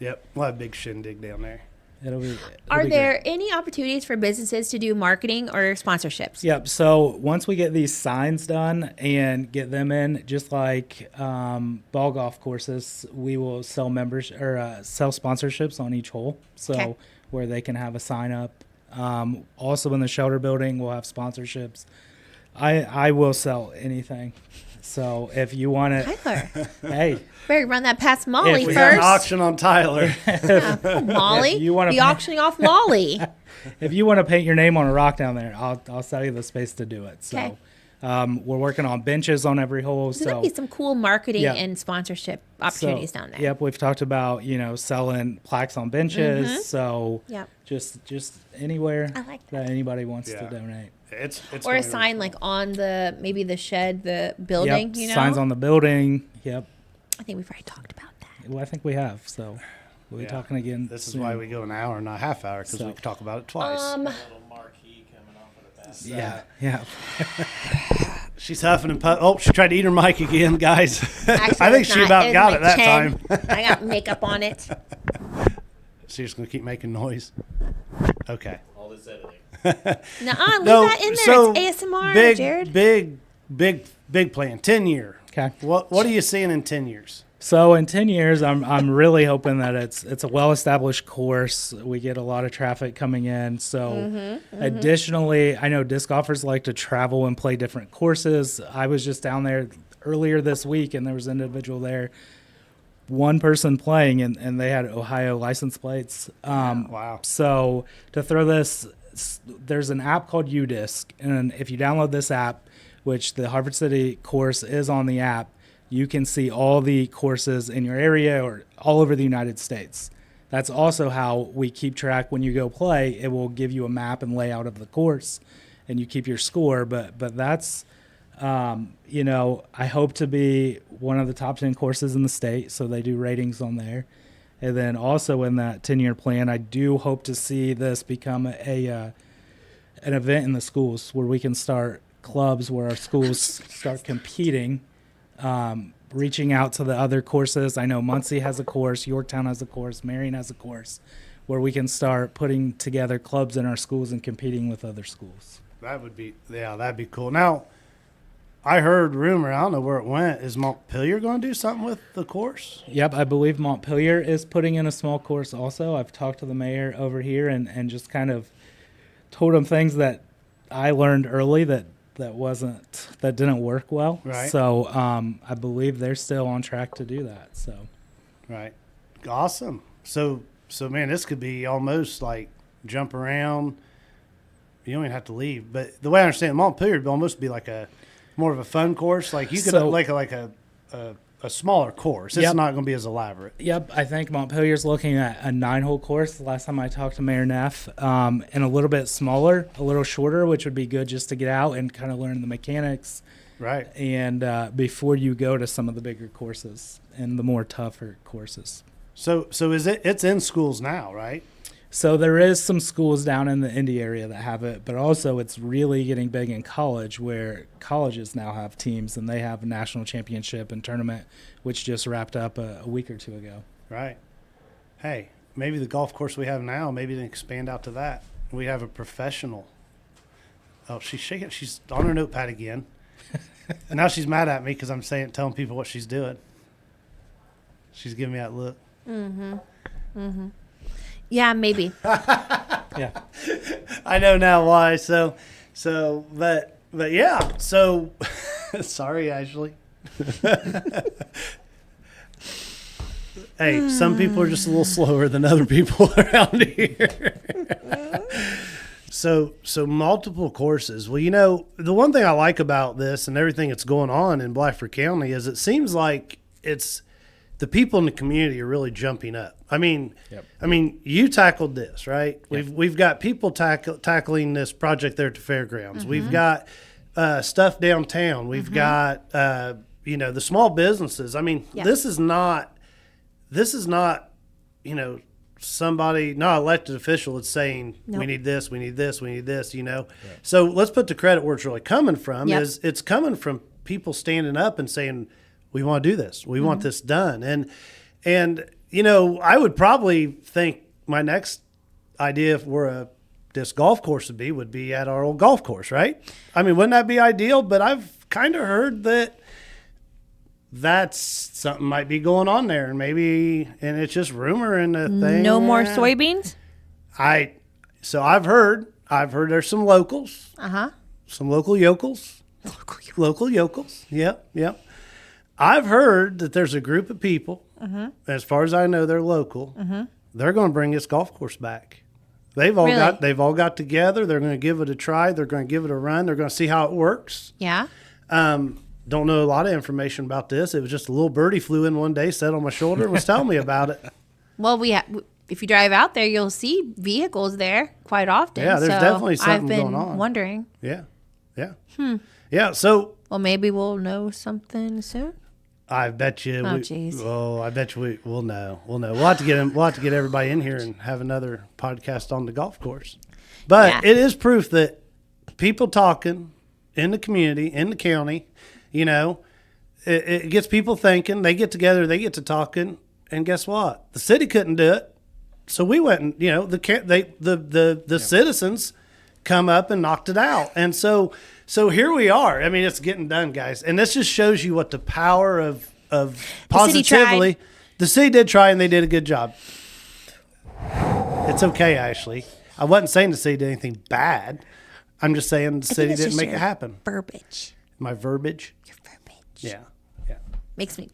yep, we'll have a big shindig down there. it'll Are be there great. any opportunities for businesses to do marketing or sponsorships? Yep. So once we get these signs done and get them in, just like ball golf courses, we will sell members or sell sponsorships on each hole. So Okay. where they can have a sign up. Also in the shelter building, we'll have sponsorships. I will sell anything. So if you want to, Tyler, hey, better run that past Molly If We got an first. auction on Tyler. Molly, If you wanna be pay- auctioning off Molly. if you want to paint your name on a rock down there, I'll sell you the space to do it. So Okay. we're working on benches on every hole. So there'll be some cool marketing Yeah. and sponsorship opportunities down there. Yep, we've talked about selling plaques on benches. So Yep. just anywhere I like that anybody wants Yeah. to donate. It's Or gonna a be sign really like on the the shed, the building. Yep, You know, signs on the building. Yep. I think we've already talked about that. Well, I think we have. So we'll be Yeah. talking again. cool. This is soon. why we go an hour, not a half hour, because So- we can talk about it twice. A little marquee coming off of the back. Yeah. She's huffing and puffing. Oh, she tried to eat her mic again, guys. Actually, I think it's she not. about It was got my it that chin. time. I got makeup on it. She's just going to keep making noise. Okay. All this editing. Nuh-uh, leave No, that in there. so It's ASMR, big, Jared. big plan. 10 year. Okay. What are you seeing in 10 years? So in 10 years, I'm really hoping that it's a well-established course. We get a lot of traffic coming in. So additionally, I know disc golfers like to travel and play different courses. I was just down there earlier this week, and there was an individual there, one person playing, and they had Ohio license plates. Wow. So to throw this, there's an app called UDisc, and if you download this app, which the Hartford City course is on the app, you can see all the courses in your area or all over the United States. That's also how we keep track when you go play. It will give you a map and layout of the course, and you keep your score. But that's, I hope to be one of the top 10 courses in the state, so they do ratings on there. And then also in that 10-year plan, I do hope to see this become an event in the schools where we can start clubs where our schools start competing. Reaching out to the other courses. I know Muncie has a course, Yorktown has a course, Marion has a course, where we can start putting together clubs in our schools and competing with other schools. That'd be cool. Now, I heard rumor, I don't know where it went. Is Montpelier going to do something with the course? Yep, I believe Montpelier is putting in a small course also. I've talked to the mayor over here and just kind of told him things that I learned early that didn't work well. Right. So I believe they're still on track to do that. So Right. Awesome. So man, this could be almost like jump around. You don't even have to leave. But the way I understand it, Montpelier would almost be like more of a fun course. Like you could So- like a smaller course. It's Yep. not going to be as elaborate. Yep, I think Montpelier's looking at a 9-hole course. The last time I talked to Mayor Neff, and a little bit smaller, a little shorter, which would be good just to get out and kind of learn the mechanics. Right. And before you go to some of the bigger courses and the more tougher courses. So it's in schools now, right? So there is some schools down in the Indy area that have it, but also it's really getting big in college, where colleges now have teams and they have a national championship and tournament, which just wrapped up a week or two ago. Right. Hey, maybe the golf course we have now, maybe they expand out to that. We have a professional. Oh, she's shaking. She's on her notepad again. And now she's mad at me because I'm telling people what she's doing. She's giving me that look. Yeah, maybe. Yeah. I know now why. But yeah. So, sorry, Ashley. Hey, some people are just a little slower than other people around here. So multiple courses. Well, the one thing I like about this and everything that's going on in Blackford County is it seems like it's the people in the community are really jumping up. I mean, you tackled this, right? Yep. We've got people tackling this project there at the fairgrounds. We've got stuff downtown. We've got the small businesses. I mean, Yep. this is not somebody, not elected official, that's saying Nope. we need this, we need this, we need this. So let's put the credit where it's really coming from. Yep. Is it's coming from people standing up and saying, we want to do this. We want this done. And I would probably think my next idea if we're a disc golf course would be at our old golf course, right? I mean, wouldn't that be ideal? But I've kind of heard that that's something might be going on there, and it's just rumor and a thing. No more soybeans? So I've heard there's some locals, some local yokels. Local yokels. Yep. I've heard that there's a group of people, as far as I know, they're local. They're going to bring this golf course back. They've all got together. They're going to give it a try. They're going to give it a run. They're going to see how it works. Yeah. Don't know a lot of information about this. It was just a little birdie flew in one day, sat on my shoulder, and was telling me about it. Well, if you drive out there, you'll see vehicles there quite often. Yeah, there's definitely something I've been going on. wondering. Yeah. Yeah, so Well, maybe we'll know something soon. I bet you. Oh, jeez. I bet you we'll know. We'll know. We'll have to get everybody in here and have another podcast on the golf course. But Yeah. it is proof that people talking in the community, in the county, it gets people thinking. They get together, they get to talking, and guess what? The city couldn't do it, so we went and the citizens come up and knocked it out, and so here we are. I mean, it's getting done, guys, and this just shows you what the power of positively. The city did try, and they did a good job. It's okay, Ashley. I wasn't saying the city did anything bad. I'm just saying the city didn't make it happen. Verbiage. My verbiage. Your verbiage. Yeah. Makes me.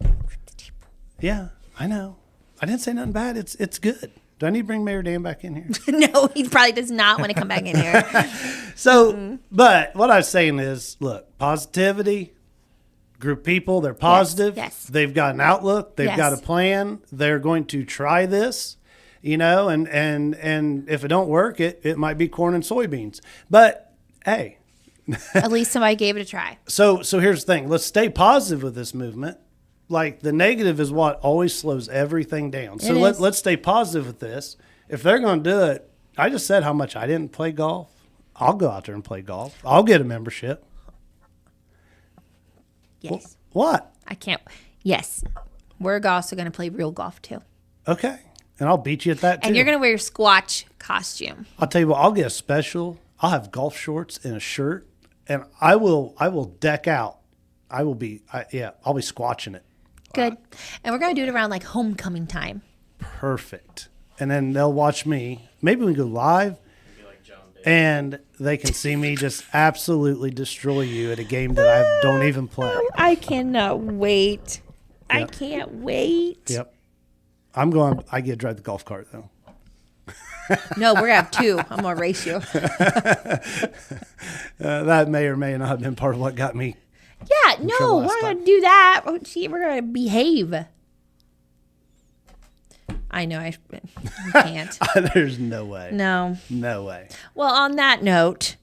Yeah, I know. I didn't say nothing bad. It's good. Do I need to bring Mayor Dan back in here? No, he probably does not want to come back in here. So, but what I was saying is, look, positivity, group of people, they're positive. Yes. They've got an outlook. They've got a Yes. plan. They're going to try this, and if it don't work, it might be corn and soybeans. But, hey. At least somebody gave it a try. So here's the thing. Let's stay positive with this movement. Like, the negative is what always slows everything down. So let's stay positive with this. If they're going to do it, I just said how much I didn't play golf. I'll go out there and play golf. I'll get a membership. Yes. What? I can't. Yes. We're also going to play real golf too. Okay. And I'll beat you at that too. And you're going to wear your Squatch costume. I'll tell you what, I'll get a special. I'll have golf shorts and a shirt, and I will deck out. I'll be squatching it. Good. And we're going to do it around like homecoming time. Perfect. And then they'll watch me. Maybe we can go live, and they can see me just absolutely destroy you at a game that I don't even play. I cannot wait. I Yep. can't wait. Yep. I get to drive the golf cart, though. No, we're going to have two. I'm going to race you. That may or may not have been part of what got me. Yeah, no, trouble we're last not going time. to do that. We're going to behave. I know. I can't. There's no way. No. No way. Well, on that note,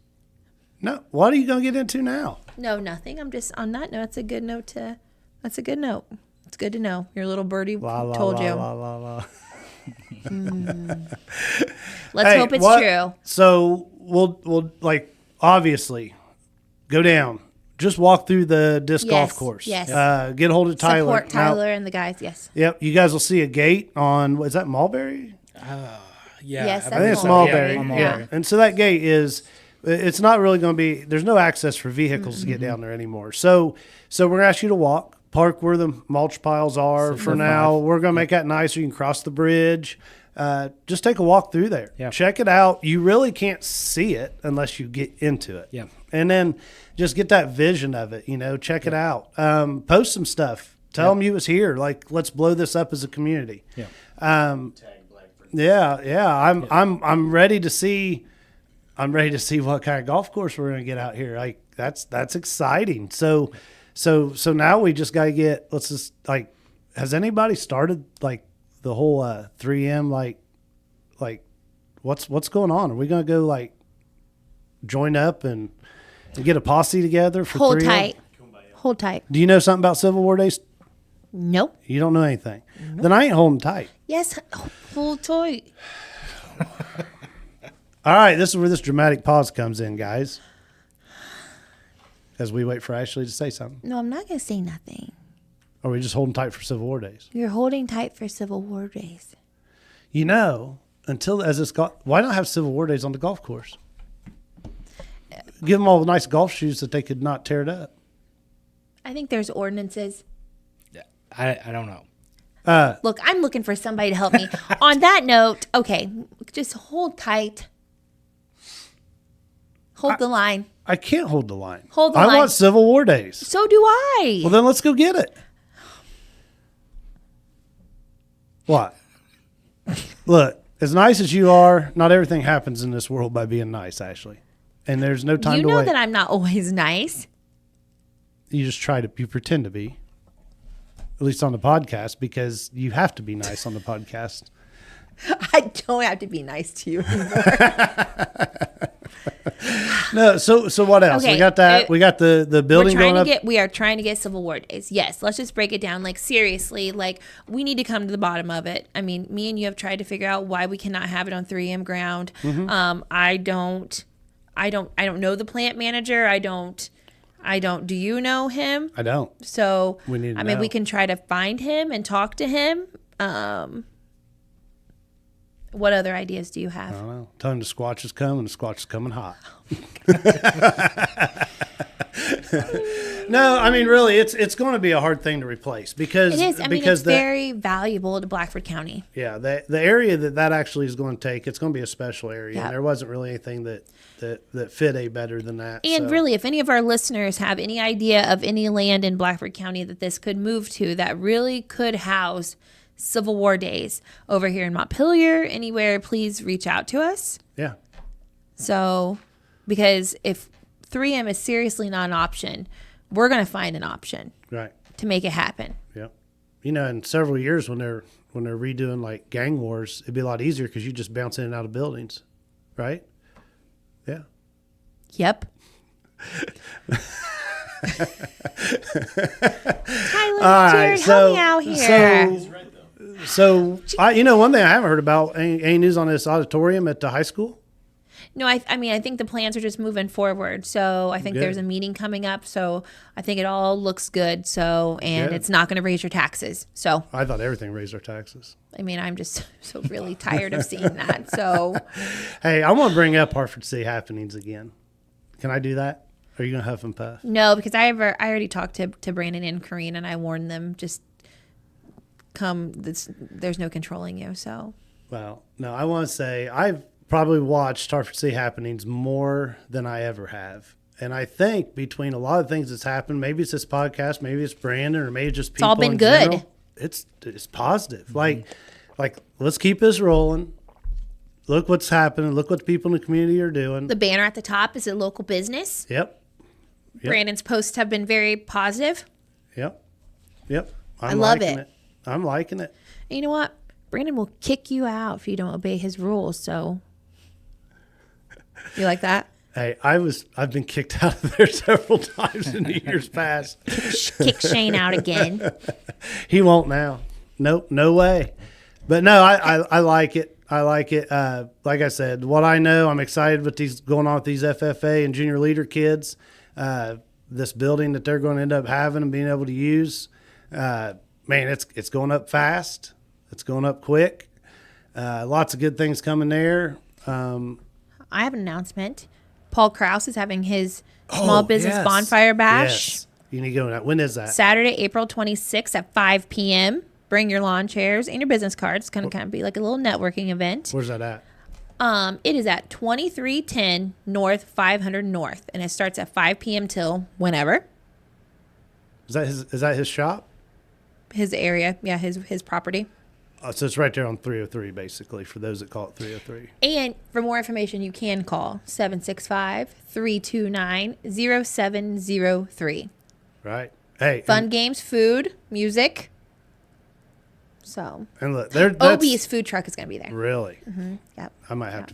No. What are you going to get into now? no, nothing. I'm just on that note. It's a good note That's a good note. It's good to know. Your little birdie La, la, told la, you. la, la, la. Let's Hey, hope it's what- true. So we'll obviously go down. Just walk through the disc golf Yes, course. yes. Get a hold of Tyler. Support Now- Tyler and the guys. Yes. yep. You guys will see a gate on, is that Mulberry? Yeah, Yes, I think it's Mulberry. Mulberry. Yeah, on Yeah. Mulberry. And so that gate it's not really going to be, there's no access for vehicles to get down there anymore. So we're going to ask you to walk, park where the mulch piles are for now. We're going to make that nicer. You can cross the bridge. Just take a walk through there. Yeah. Check it out. You really can't see it unless you get into it. Yeah. And then just get that vision of it, check it out. Post some stuff. Tell them you was here. Like, let's blow this up as a community. Yeah. Tag Blackford. Yeah. I'm ready to see. I'm ready to see what kind of golf course we're going to get out here. Like, that's exciting. So now we just got to get. Let's just has anybody started like the whole 3M like what's going on? Are we going to go like join up and get a posse together for Hold 3M? tight. Hold tight. Do you know something about Civil War Days? Nope. You don't know anything. Then I ain't holding tight. Yes. Hold tight. All right, this is where this dramatic pause comes in, guys. As we wait for Ashley to say something. No, I'm not going to say nothing. Or are we just holding tight for Civil War Days? You're holding tight for Civil War days. And why not have Civil War days on the golf course? Give them all nice golf shoes that they could not tear it up. I think there's ordinances. I don't know. Look, I'm looking for somebody to help me. On that note, okay, just hold tight. Hold the line. I can't hold the line. Hold the I line. want Civil War days. So do I. Well, then let's go get it. What? Look, as nice as you are, not everything happens in this world by being nice, Ashley. And there's no time you to know wait. that I'm not always nice. You just you pretend to be. At least on the podcast, because you have to be nice on the podcast. I don't have to be nice to you anymore. No, so what else? Okay, We got that. We got the building going up. We are trying to get Civil War days. Yes, let's just break it down. Like seriously, like we need to come to the bottom of it. I mean, me and you have tried to figure out why we cannot have it on 3M ground. Mm-hmm. I don't know the plant manager. I don't. Do you know him? I don't. So We need to I mean, know. we can try to find him and talk to him. What other ideas do you have? I don't know. Tell him the Squatch is coming. The Squatch is coming hot. No, I mean really, it's going to be a hard thing to replace because It is. I mean, because it's very valuable to Blackford County. yeah, the area that actually is going to take, it's going to be a special area, Yeah. and there wasn't really anything that fit a better than that. And so. really, if any of our listeners have any idea of any land in Blackford County that this could move to that really could house Civil War days over here in Montpelier, anywhere, please reach out to us. Yeah. So, because if 3M is seriously not an option, we're going to find an option Right. to make it happen. Yeah. You know, in several years when they're redoing like gang wars, it'd be a lot easier because you just bounce in and out of buildings, right? Yeah. Yep. Tyler, All right, Jared, help me out here. So one thing I haven't heard about any news on this auditorium at the high school. No, I mean, I think the plans are just moving forward. So I think Good. there's a meeting coming up. So I think it all looks good. So, and Good. it's not going to raise your taxes. So, I thought everything raised our taxes. I mean, I'm just so really tired of seeing that. So, Hey, I want to bring up Hartford City happenings again. Can I do that? Or are you gonna huff and puff? no, because I already talked to Brandon and Kareen and I warned them just there's no controlling you. So, Well, no, I want to say I've probably watched Hartford City happenings more than I ever have. And I think between a lot of things that's happened, maybe it's this podcast, maybe it's Brandon, or maybe just people all been in good. general, it's positive. Like let's keep this rolling. Look what's happening. Look what the people in the community are doing. the banner at the top is a local business. Yep. Brandon's posts have been very positive. Yep. I love liking it. I'm liking it. And you know what? Brandon will kick you out if you don't obey his rules. So, you like that? Hey, I've been kicked out of there several times in the years past. Kick Shane out again. He won't now. Nope, no way. But no, I like it. I like it. Like I said, what I know, I'm excited with these going on with these FFA and junior leader kids. This building that they're going to end up having and being able to use. Man, it's going up fast. It's going up quick. Lots of good things coming there. I have an announcement. Paul Krause is having his small business yes. bonfire bash Yes. You need to go to that. When is that? Saturday, April 26th at 5 p.m. Bring your lawn chairs and your business cards. It's going to kind of be like a little networking event. Where's that at? It is at 2310 North 500 North, and it starts at 5 p.m. till whenever. Is that his shop? His area, yeah, his property. So it's right there on 303, basically, for those that call it 303. And for more information, you can call 765-329-0703. Right. Hey. Fun games, food, music. So, And look, OB's food truck is going to be there. Really? Yep. I might have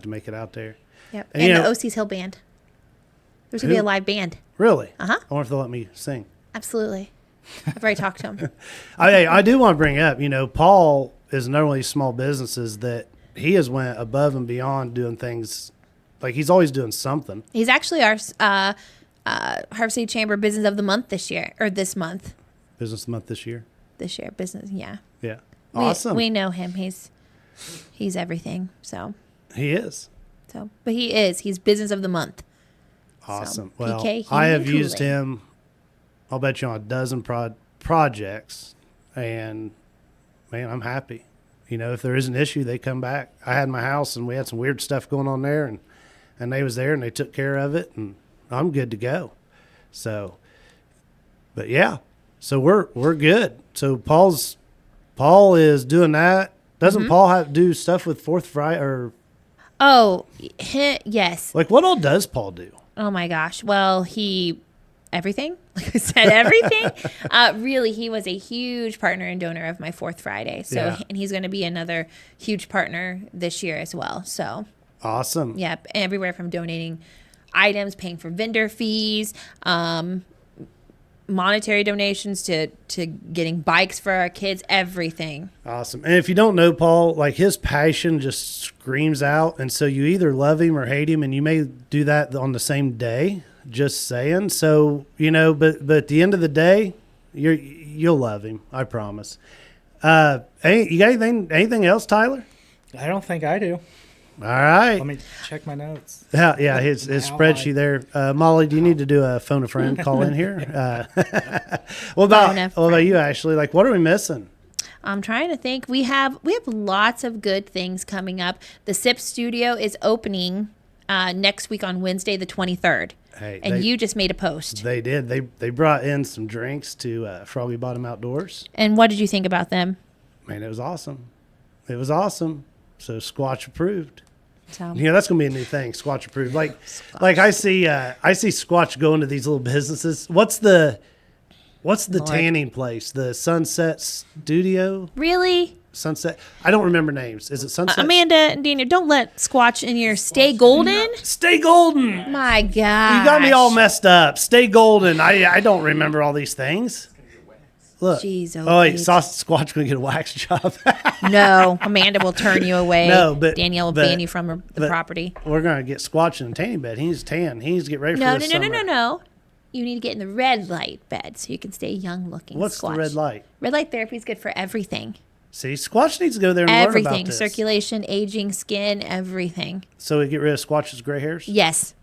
to make it out there. Yep. And, And, you the know- OC's Hill Band. There's going to be Who? a live band. Really? Uh-huh. I wonder if they'll let me sing. Absolutely. I've already talked to him. I do want to bring up, Paul is another one of these small businesses that he has went above and beyond doing things. Like he's always doing something. He's actually our Hartford City Chamber Business of the Month this month. Business month this year. Business, yeah. Yeah. Awesome. We know him. He's everything. So, He is. but he is. He's business of the month. Awesome. So, Well, PK, I have heating and used cooling. him, I'll bet you on a dozen projects, and man, I'm happy. You know, if there is an issue, they come back. I had my house, and we had some weird stuff going on there, and they was there, and they took care of it, and I'm good to go. So, but yeah, so we're good. So Paul is doing that. Doesn't Mm-hmm. Paul have to do stuff with Fourth Friday or Oh, yes. like what all does Paul do? Oh my gosh. Well, everything. Like I said, everything. Really, he was a huge partner and donor of my Fourth Friday. So, Yeah. and he's going to be another huge partner this year as well. So, Awesome. yep, everywhere from donating items, paying for vendor fees, monetary donations to getting bikes for our kids, everything. Awesome. And if you don't know Paul, like his passion just screams out. And so you either love him or hate him, and you may do that on the same day, just saying. So, you know, but at the end of the day, you'll love him. I promise. You got anything else, Tyler? I don't think I do. All right. Let me check my notes. Yeah, his My spreadsheet outline. there. Molly, do you need to do a phone a friend call in here? What Phone a about you, Ashley? Like, what are we missing? I'm trying to think. We have lots of good things coming up. The SIP studio is opening next week on Wednesday, the 23rd. Hey, And you just made a post. They did. They brought in some drinks to Froggy Bottom Outdoors. And what did you think about them? Man, it was awesome. It was awesome. So Squatch approved. So You know, that's gonna be a new thing. Squatch approved. Like I see Squatch going to these little businesses. What's the tanning place? The Sunset Studio? really, Sunset. I don't remember names. Is it Sunset? Amanda and Daniel, don't let Squatch in your Stay Golden. Stay Golden. My God, You got me all messed up. Stay Golden. I don't remember all these things. Look. Jeez, Oh wait, Pete. Squatch gonna get a wax job. No, Amanda will turn you away. No, but- Danielle will but- ban you from the but- property. We're gonna get Squatch in a tanning bed. He's tan. He needs to get ready No, for no, this no, no, summer. no, no. You need to get in the red light bed so you can stay young looking. What's Squatch. the red light? Red light therapy is good for everything. See, Squatch needs to go there and learn about Everything. this. Circulation, aging, skin, everything. So we get rid of Squatch's gray hairs? Yes.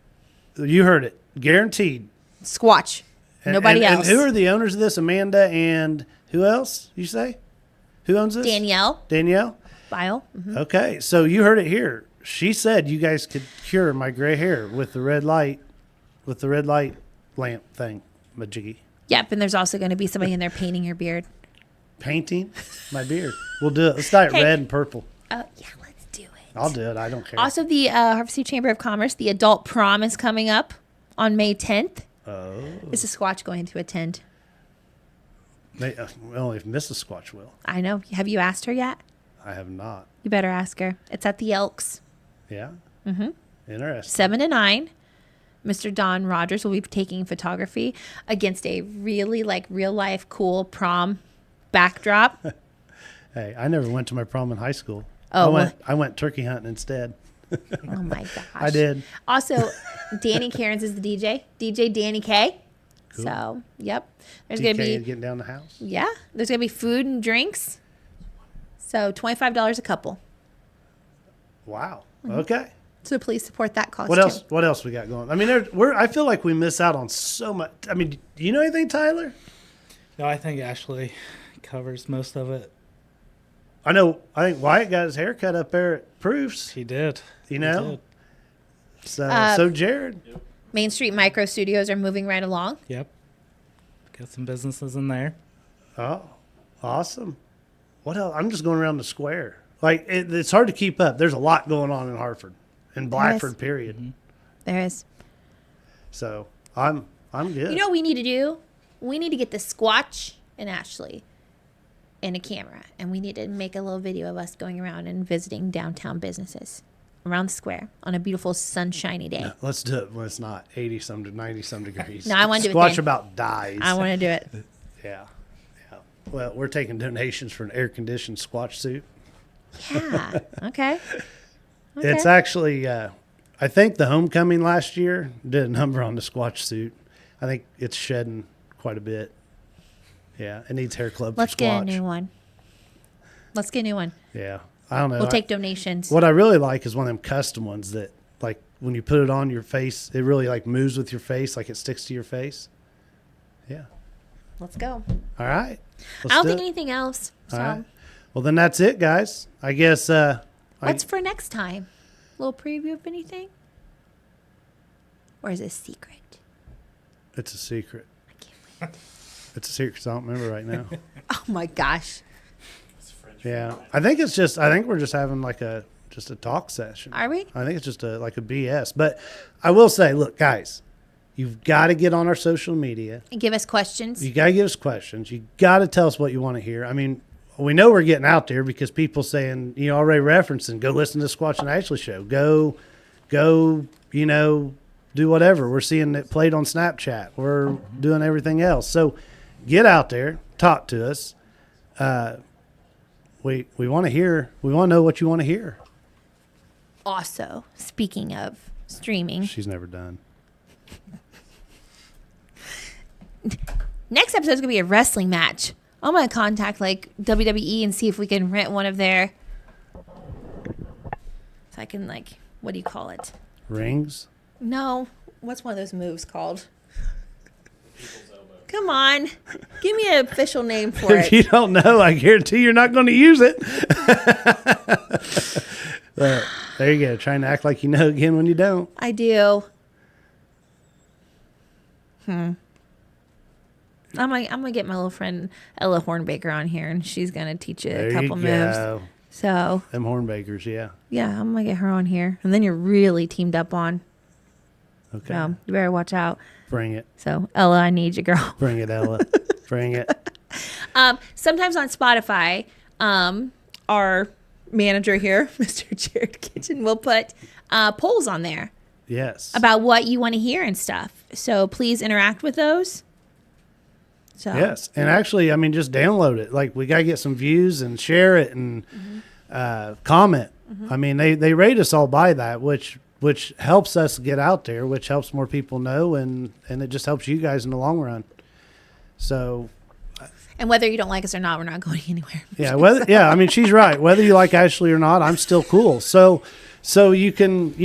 You heard it. Guaranteed. Squatch. And- Nobody and else. who are the owners of this? Amanda and who else, you say? Who owns this? Danielle. Danielle? Bile. Mhm. Okay, so you heard it here. She said you guys could cure my gray hair with the red light lamp thing, majiggy. Yep. And there's also going to be somebody in there painting your beard. Painting my beard. We'll do it. Let's dye it Hey. red and purple. Oh, yeah. Let's do it. I'll do it. I don't care. Also, the Hartford City Chamber of Commerce, the adult prom is coming up on May 10th. Oh. Is a Squatch going to attend? Well, if Mrs. Squatch will. I know. Have you asked her yet? I have not. You better ask her. It's at the Elks, Yeah? Mm-hmm. Interesting. 7 to 9. Mr. Don Rogers will be taking photography against a really real life cool prom backdrop. Hey, I never went to my prom in high school. Oh, I went turkey hunting instead. Oh my gosh. I did. Also, Danny Cairns is the DJ. DJ Danny K. So, yep. There's going to DK be getting down the house. Yeah, there's gonna be food and drinks. So $25 a couple. Wow. Mm-hmm. Okay. So please support that cause What too. else? What else we got going? I mean, I feel like we miss out on so much. I mean, do you know anything, Tyler? No, I think Ashley covers most of it. I know. I think Wyatt got his hair cut up there at Proofs. He did. You He know. did. So Jared. Main Street Micro Studios are moving right along. Yep. Got some businesses in there. Oh, awesome. What else? I'm just going around the square. Like it's hard to keep up. There's a lot going on in Hartford, in Blackford, period. Mm-hmm. There is. So I'm good. You know what we need to do? We need to get the Squatch and Ashley in a camera, and we need to make a little video of us going around and visiting downtown businesses around the square on a beautiful sunshiny day. Let's do it when it's not 80 some to 90 some degrees. No, I wanna do it Squatch then. about dies. I want to do it. Yeah. Well, we're taking donations for an air conditioned Squatch suit. Yeah. Okay. It's actually, I think the homecoming last year did a number on the Squatch suit. I think it's shedding quite a bit. Yeah, it needs hair club Let's for get a Squatch. new one. Let's get a new one. Yeah, I don't know. We'll take donations. What I really like is one of them custom ones that, like, when you put it on your face, it really like moves with your face, like it sticks to your face. Yeah. Let's go. All right. I don't think anything else. So All right. Well, then that's it, guys. I guess. what's for next time? A little preview of anything? Or is it a secret? It's a secret. I can't wait. It's a secret 'cause I don't remember right now. Oh my gosh. It's French Yeah. fries. I think we're just having like a talk session. Are we? I think it's just like a BS. But I will say, look, guys, you've got to get on our social media. And give us questions. You got to give us questions. You got to tell us what you want to hear. I mean, we know we're getting out there because people saying, already referencing, go listen to the Squatch and Ashley show. Go, do whatever. We're seeing it played on Snapchat. We're doing everything else. So get out there, talk to us. We want to hear. We want to know what you want to hear. Also, speaking of streaming, She's never done. next episode is going to be a wrestling match. I'm going to contact like WWE and see if we can rent one of their. So I can what do you call it? Rings. No. What's one of those moves called? People's elbow. Come on. Give me an official name for If you it. don't know, I guarantee you're not going to use it. But there you go. Trying to act like you know again when you don't. I do. I'm gonna get my little friend Ella Hornbaker on here, and she's gonna teach you There a couple you moves. go. So Them Hornbakers, yeah. yeah, I'm gonna get her on here, and then you're really teamed up on. Okay. So you better watch out. Bring it. So Ella, I need you, girl. Bring it, Ella. Bring it. Sometimes on Spotify, our manager here, Mr. Jared Kitchen, will put polls on there Yes. about what you want to hear and stuff. So please interact with those. So Yes. And actually, I mean, just download it. Like, we got to get some views and share it and comment. I mean, they rate us all by that, which helps us get out there, which helps more people know, and it just helps you guys in the long run. So, And whether you don't like us or not, we're not going anywhere. yeah, I mean, she's right. Whether you like Ashley or not, I'm still cool. So you can,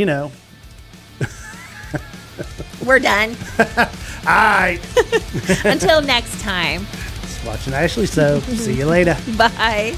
We're done. all right. Until next time. Watching Ashley. So, see you later. Bye.